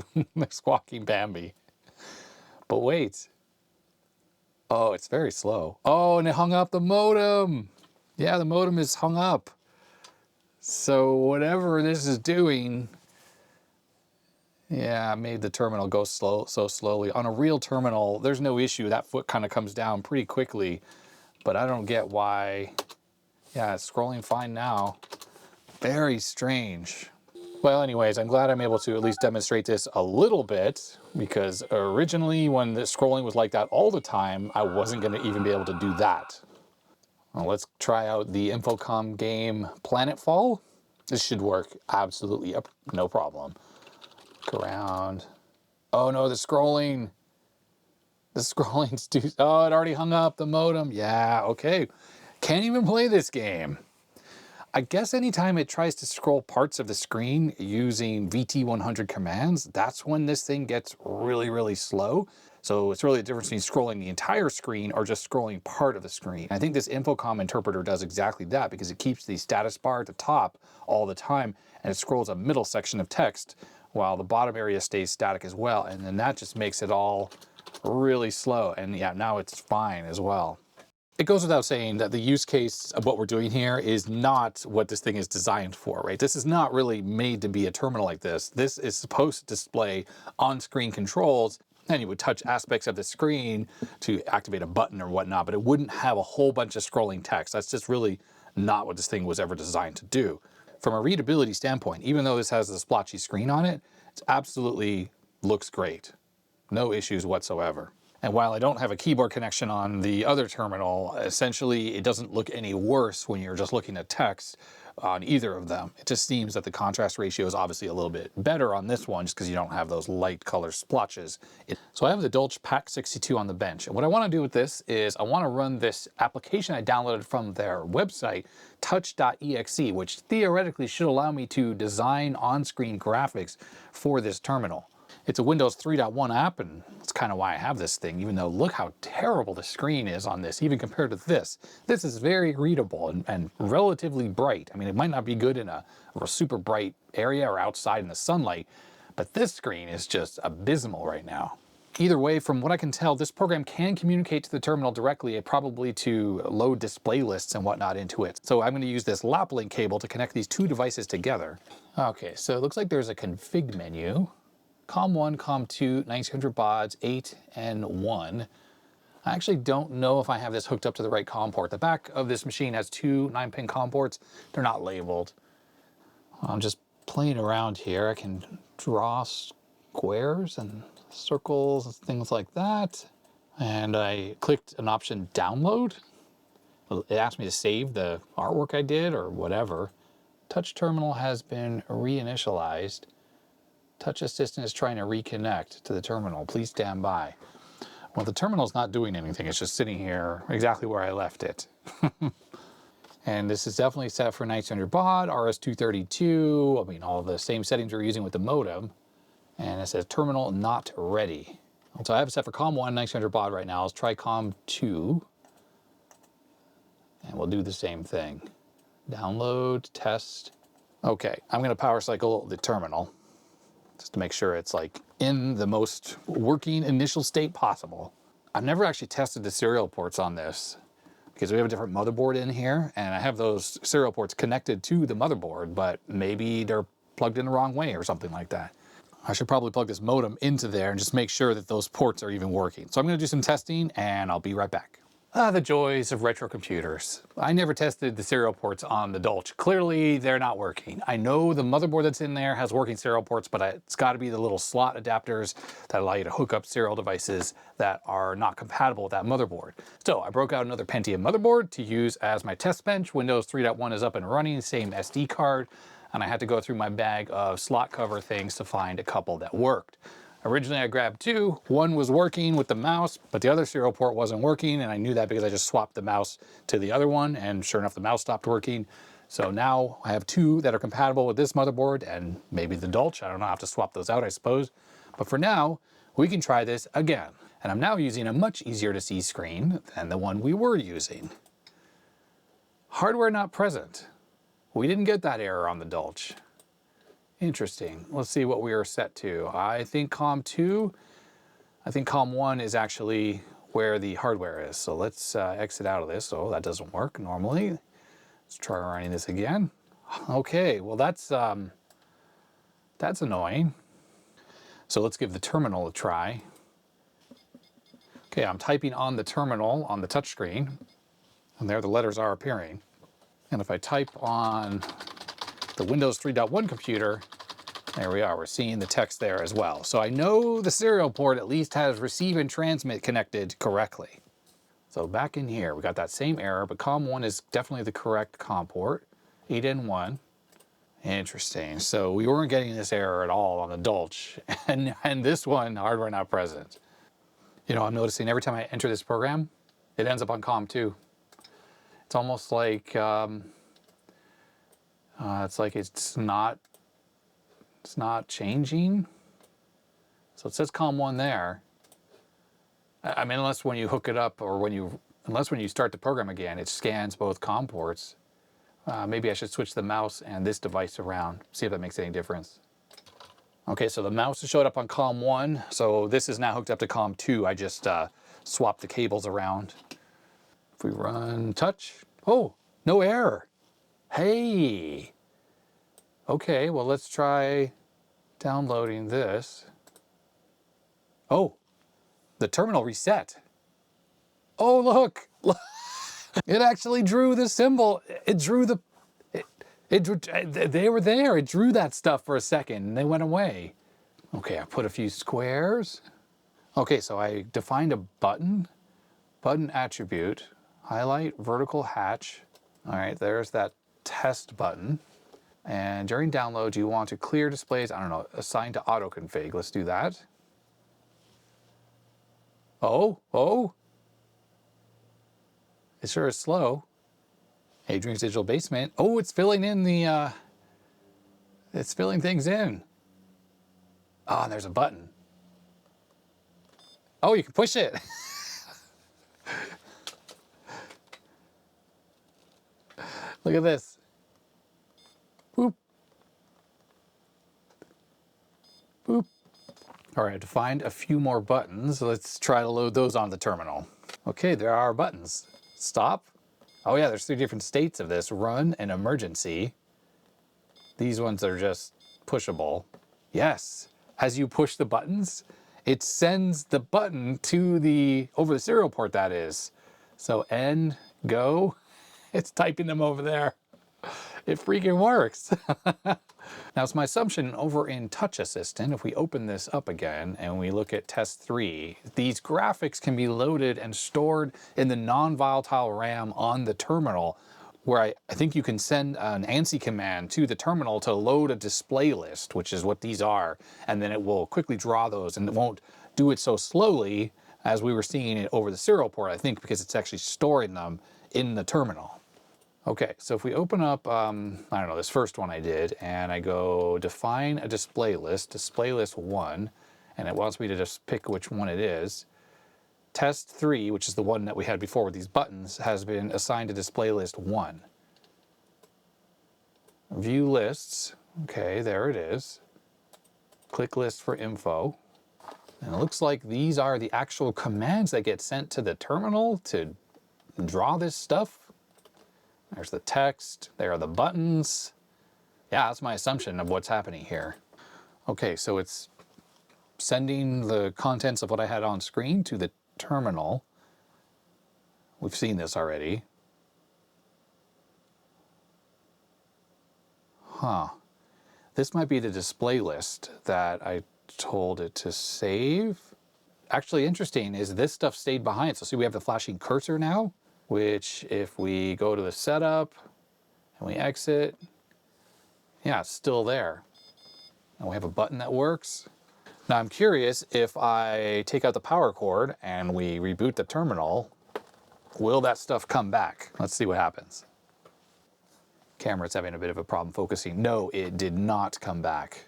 squawking Bambi. But wait. Oh, it's very slow. Oh, and it hung up the modem. Yeah, the modem is hung up. So whatever this is doing, yeah, made the terminal go so slowly. On a real terminal, there's no issue. That foot kind of comes down pretty quickly. But I don't get why. Yeah, it's scrolling fine now. Very strange. Well, anyways, I'm glad I'm able to at least demonstrate this a little bit, because originally when the scrolling was like that all the time, I wasn't going to even be able to do that. Well, let's try out the Infocom game Planetfall. This should work absolutely no problem. Look around. Oh no, the scrolling. The scrolling's too... Oh, it already hung up the modem. Yeah, okay. Can't even play this game. I guess anytime it tries to scroll parts of the screen using VT100 commands, that's when this thing gets really, really slow. So it's really the difference between scrolling the entire screen or just scrolling part of the screen. I think this Infocom interpreter does exactly that, because it keeps the status bar at the top all the time, and it scrolls a middle section of text while the bottom area stays static as well. And then that just makes it all really slow. And yeah, now it's fine as well. It goes without saying that the use case of what we're doing here is not what this thing is designed for, right? This is not really made to be a terminal like this. This is supposed to display on-screen controls, and you would touch aspects of the screen to activate a button or whatnot, but it wouldn't have a whole bunch of scrolling text. That's just really not what this thing was ever designed to do. From a readability standpoint, even though this has a splotchy screen on it, it absolutely looks great. No issues whatsoever. And while I don't have a keyboard connection on the other terminal, essentially it doesn't look any worse when you're just looking at text on either of them. It just seems that the contrast ratio is obviously a little bit better on this one, just because you don't have those light color splotches. So I have the Dolch Pack 62 on the bench. And what I want to do with this is I want to run this application I downloaded from their website, touch.exe, which theoretically should allow me to design on-screen graphics for this terminal. It's a Windows 3.1 app, and that's kind of why I have this thing, even though look how terrible the screen is on this, even compared to this. This is very readable and relatively bright. I mean, it might not be good in a super bright area or outside in the sunlight, but this screen is just abysmal right now. Either way, from what I can tell, this program can communicate to the terminal directly, probably to load display lists and whatnot into it. So I'm going to use this lap-link cable to connect these two devices together. Okay, so it looks like there's a config menu. COM1, COM2, 1900 bauds, 8 and 1. I actually don't know if I have this hooked up to the right COM port. The back of this machine has two 9-pin COM ports. They're not labeled. I'm just playing around here. I can draw squares and circles and things like that. And I clicked an option download. It asked me to save the artwork I did or whatever. Touch terminal has been reinitialized. Touch Assistant is trying to reconnect to the terminal. Please stand by. Well, the terminal's not doing anything. It's just sitting here exactly where I left it. And this is definitely set for 1900 baud, RS-232. I mean, all the same settings we're using with the modem. And it says terminal not ready. So I have it set for COM1, 1900 baud right now. Let's try COM2. And we'll do the same thing. Download, test. Okay, I'm going to power cycle the terminal, just to make sure it's like in the most working initial state possible. I've never actually tested the serial ports on this, because we have a different motherboard in here, and I have those serial ports connected to the motherboard, but maybe they're plugged in the wrong way or something like that. I should probably plug this modem into there and just make sure that those ports are even working. So I'm going to do some testing, and I'll be right back. The joys of retro computers. I never tested the serial ports on the Dolch. Clearly, they're not working. I know the motherboard that's in there has working serial ports, but it's got to be the little slot adapters that allow you to hook up serial devices that are not compatible with that motherboard. So I broke out another Pentium motherboard to use as my test bench. Windows 3.1 is up and running, same SD card, and I had to go through my bag of slot cover things to find a couple that worked. Originally I grabbed two. One was working with the mouse, but the other serial port wasn't working, and I knew that because I just swapped the mouse to the other one, and sure enough the mouse stopped working. So now I have two that are compatible with this motherboard and maybe the Dolch. I don't know, I'll have to swap those out I suppose. But for now, we can try this again. And I'm now using a much easier to see screen than the one we were using. Hardware not present. We didn't get that error on the Dolch. Interesting. Let's see what we are set to. I think COM2, I think COM1 is actually where the hardware is. So let's exit out of this. Oh, that doesn't work normally. Let's try running this again. Okay, well that's annoying. So let's give the terminal a try. Okay, I'm typing on the terminal on the touchscreen, and there the letters are appearing. And if I type on the Windows 3.1 computer, there we are, we're seeing the text there as well. So I know the serial port at least has receive and transmit connected correctly. So back in here, we got that same error, but COM1 is definitely the correct COM port, 8N1. Interesting, so we weren't getting this error at all on the Dolch, and this one, hardware not present. You know, I'm noticing every time I enter this program, it ends up on COM2. It's almost like, it's not changing. So it says COM1 there. I mean, unless when you hook it up or unless when you start the program again, it scans both COM ports. Maybe I should switch the mouse and this device around, see if that makes any difference. Okay, so the mouse has showed up on COM1, so this is now hooked up to COM2. I just swapped the cables around. If we run touch, oh, no error. Hey. Okay, well let's try downloading this. Oh, the terminal reset. Oh, look. It actually drew the symbol. It drew the, they were there. It drew that stuff for a second and they went away. Okay, I put a few squares. Okay, so I defined a button attribute, highlight vertical hatch. All right, there's that test button. And during download, you want to clear displays, I don't know, assign to auto config. Let's do that. Oh. It sure is slow. Adrian's Digital Basement. Oh, it's filling in the, it's filling things in. Oh, and there's a button. Oh, you can push it. Look at this. Boop. Boop. All right, to find a few more buttons, let's try to load those on the terminal. Okay, there are buttons. Stop. Oh yeah, there's 3 different states of this. Run and emergency. These ones are just pushable. Yes, as you push the buttons, it sends the button to over the serial port, that is. So end, go, it's typing them over there. It freaking works. Now it's my assumption over in Touch Assistant, if we open this up again and we look at test 3, these graphics can be loaded and stored in the non-volatile RAM on the terminal, where I think you can send an ANSI command to the terminal to load a display list, which is what these are, and then it will quickly draw those, and it won't do it so slowly as we were seeing it over the serial port, I think, because it's actually storing them in the terminal. Okay, so if we open up, I don't know, this first one I did, and I go define a display list 1, and it wants me to just pick which one it is. Test 3, which is the one that we had before with these buttons, has been assigned to display list 1. View lists, okay, there it is. Click list for info. And it looks like these are the actual commands that get sent to the terminal to draw this stuff. There's the text, there are the buttons. Yeah, that's my assumption of what's happening here. Okay, so it's sending the contents of what I had on screen to the terminal. We've seen this already. Huh. This might be the display list that I told it to save. Actually interesting is this stuff stayed behind. So see, we have the flashing cursor now, which if we go to the setup and we exit, yeah, it's still there. And we have a button that works. Now I'm curious, if I take out the power cord and we reboot the terminal, will that stuff come back? Let's see what happens. Camera's having a bit of a problem focusing. No, it did not come back.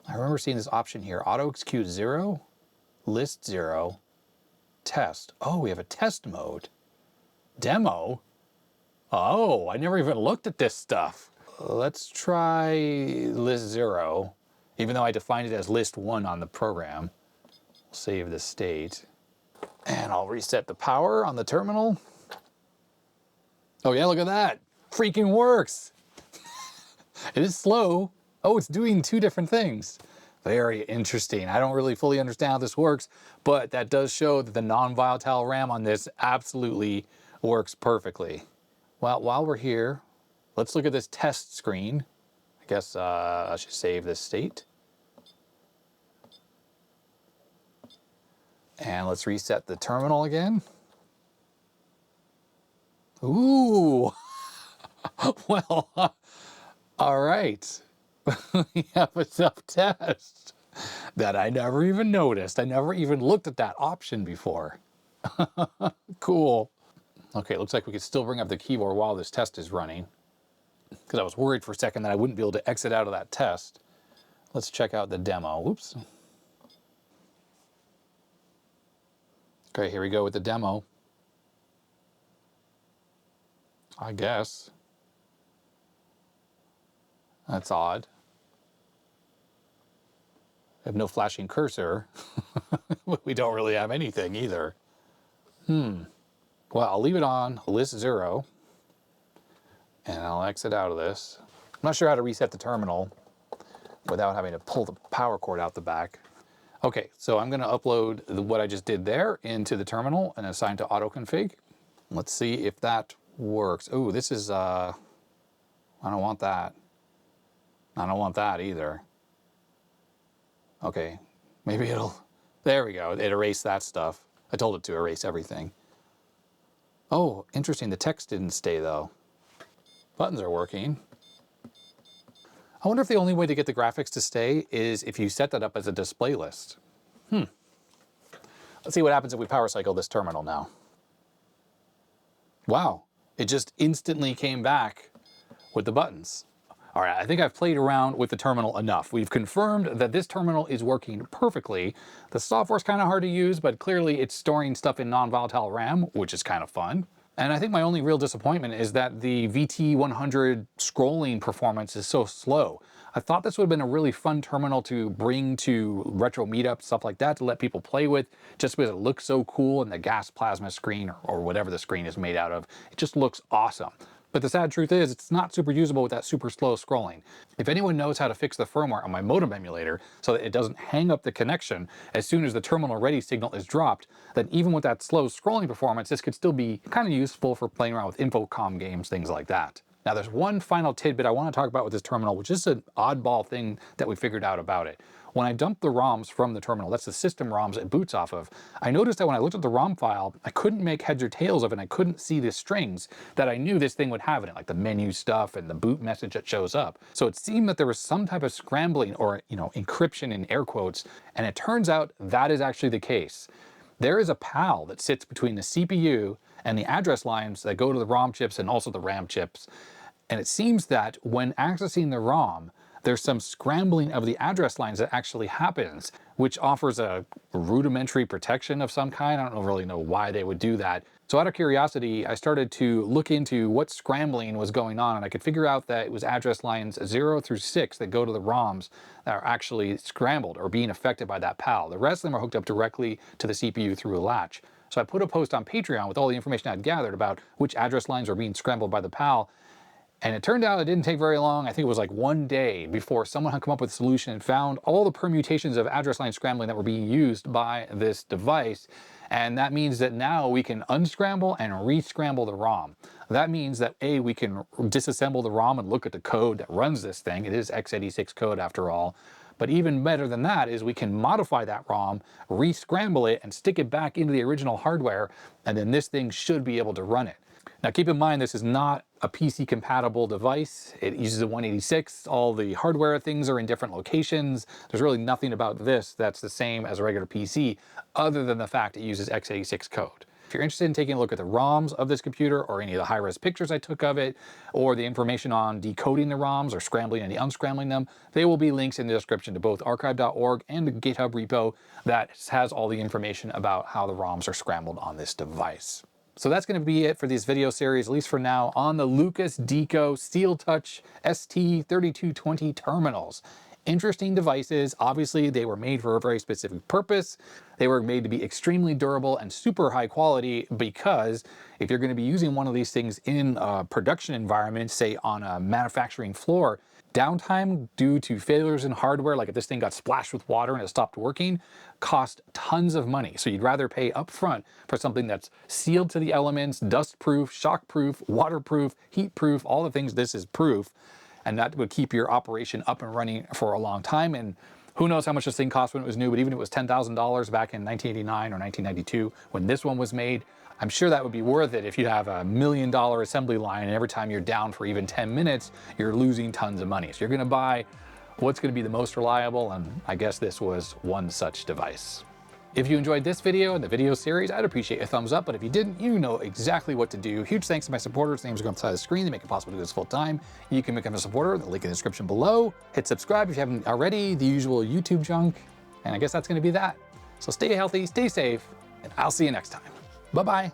I remember seeing this option here, auto execute 0, list 0, test. Oh, we have a test mode. Demo? Oh, I never even looked at this stuff. Let's try list 0, even though I defined it as list 1 on the program. Save the state. And I'll reset the power on the terminal. Oh yeah, look at that. Freaking works. It is slow. Oh, it's doing two different things. Very interesting. I don't really fully understand how this works, but that does show that the non-volatile RAM on this absolutely works perfectly. Well, while we're here, let's look at this test screen. I guess I should save this state. And let's reset the terminal again. Ooh. Well, all right. We have a self-test that I never even noticed. I never even looked at that option before. Cool. Okay, looks like we could still bring up the keyboard while this test is running, because I was worried for a second that I wouldn't be able to exit out of that test. Let's check out the demo. Oops. Okay, here we go with the demo. I guess. That's odd. We have no flashing cursor. We don't really have anything either. Well, I'll leave it on list 0. And I'll exit out of this. I'm not sure how to reset the terminal without having to pull the power cord out the back. Okay, so I'm going to upload what I just did there into the terminal and assign to autoconfig. Let's see if that works. Oh, this is, I don't want that. I don't want that either. Okay, maybe it'll, there we go. It erased that stuff. I told it to erase everything. Oh, interesting. The text didn't stay though. Buttons are working. I wonder if the only way to get the graphics to stay is if you set that up as a display list. Let's see what happens if we power cycle this terminal now. Wow, it just instantly came back with the buttons. All right, I think I've played around with the terminal enough. We've confirmed that this terminal is working perfectly. The software's kind of hard to use, but clearly it's storing stuff in non-volatile RAM, which is kind of fun. And I think my only real disappointment is that the VT100 scrolling performance is so slow. I thought this would have been a really fun terminal to bring to retro meetups, stuff like that, to let people play with, just because it looks so cool, and the gas plasma screen, or whatever the screen is made out of, it just looks awesome. But the sad truth is, it's not super usable with that super slow scrolling. If anyone knows how to fix the firmware on my modem emulator so that it doesn't hang up the connection as soon as the terminal ready signal is dropped, then even with that slow scrolling performance, this could still be kind of useful for playing around with Infocom games, things like that. Now there's one final tidbit I want to talk about with this terminal, which is an oddball thing that we figured out about it. When I dumped the ROMs from the terminal, that's the system ROMs it boots off of, I noticed that when I looked at the ROM file, I couldn't make heads or tails of it, and I couldn't see the strings that I knew this thing would have in it, like the menu stuff and the boot message that shows up. So it seemed that there was some type of scrambling or, encryption in air quotes, and it turns out that is actually the case. There is a PAL that sits between the CPU and the address lines that go to the ROM chips and also the RAM chips. And it seems that when accessing the ROM, there's some scrambling of the address lines that actually happens, which offers a rudimentary protection of some kind. I don't really know why they would do that. So out of curiosity, I started to look into what scrambling was going on, and I could figure out that it was address lines 0 through 6 that go to the ROMs that are actually scrambled or being affected by that PAL. The rest of them are hooked up directly to the CPU through a latch. So I put a post on Patreon with all the information I'd gathered about which address lines were being scrambled by the PAL. And it turned out it didn't take very long. I think it was like 1 day before someone had come up with a solution and found all the permutations of address line scrambling that were being used by this device. And that means that now we can unscramble and re-scramble the ROM. That means that we can disassemble the ROM and look at the code that runs this thing. It is x86 code after all. But even better than that is we can modify that ROM, re-scramble it, and stick it back into the original hardware, and then this thing should be able to run it. Now keep in mind, this is not a PC compatible device. It uses a 186. All the hardware things are in different locations. There's really nothing about this that's the same as a regular PC, other than the fact it uses x86 code. If you're interested in taking a look at the ROMs of this computer, or any of the high-res pictures I took of it, or the information on decoding the ROMs or scrambling and unscrambling them, there will be links in the description to both archive.org and the GitHub repo that has all the information about how the ROMs are scrambled on this device. So that's going to be it for this video series, at least for now, on the Lucas Deeco Steel Touch ST3220 terminals. Interesting devices. Obviously, they were made for a very specific purpose. They were made to be extremely durable and super high quality, because if you're going to be using one of these things in a production environment, say on a manufacturing floor, downtime due to failures in hardware, like if this thing got splashed with water and it stopped working, cost tons of money. So you'd rather pay up front for something that's sealed to the elements, dust-proof, shock-proof, waterproof, heat-proof, all the things this is proof, and that would keep your operation up and running for a long time. And who knows how much this thing cost when it was new, but even if it was $10,000 back in 1989 or 1992 when this one was made, I'm sure that would be worth it if you have $1 million assembly line and every time you're down for even 10 minutes, you're losing tons of money. So you're gonna buy what's gonna be the most reliable, and I guess this was one such device. If you enjoyed this video and the video series, I'd appreciate a thumbs up, but if you didn't, you know exactly what to do. Huge thanks to my supporters. Names are going to the side of the screen. They make it possible to do this full time. You can become a supporter, the link in the description below. Hit subscribe if you haven't already, the usual YouTube junk, and I guess that's gonna be that. So stay healthy, stay safe, and I'll see you next time. Bye-bye.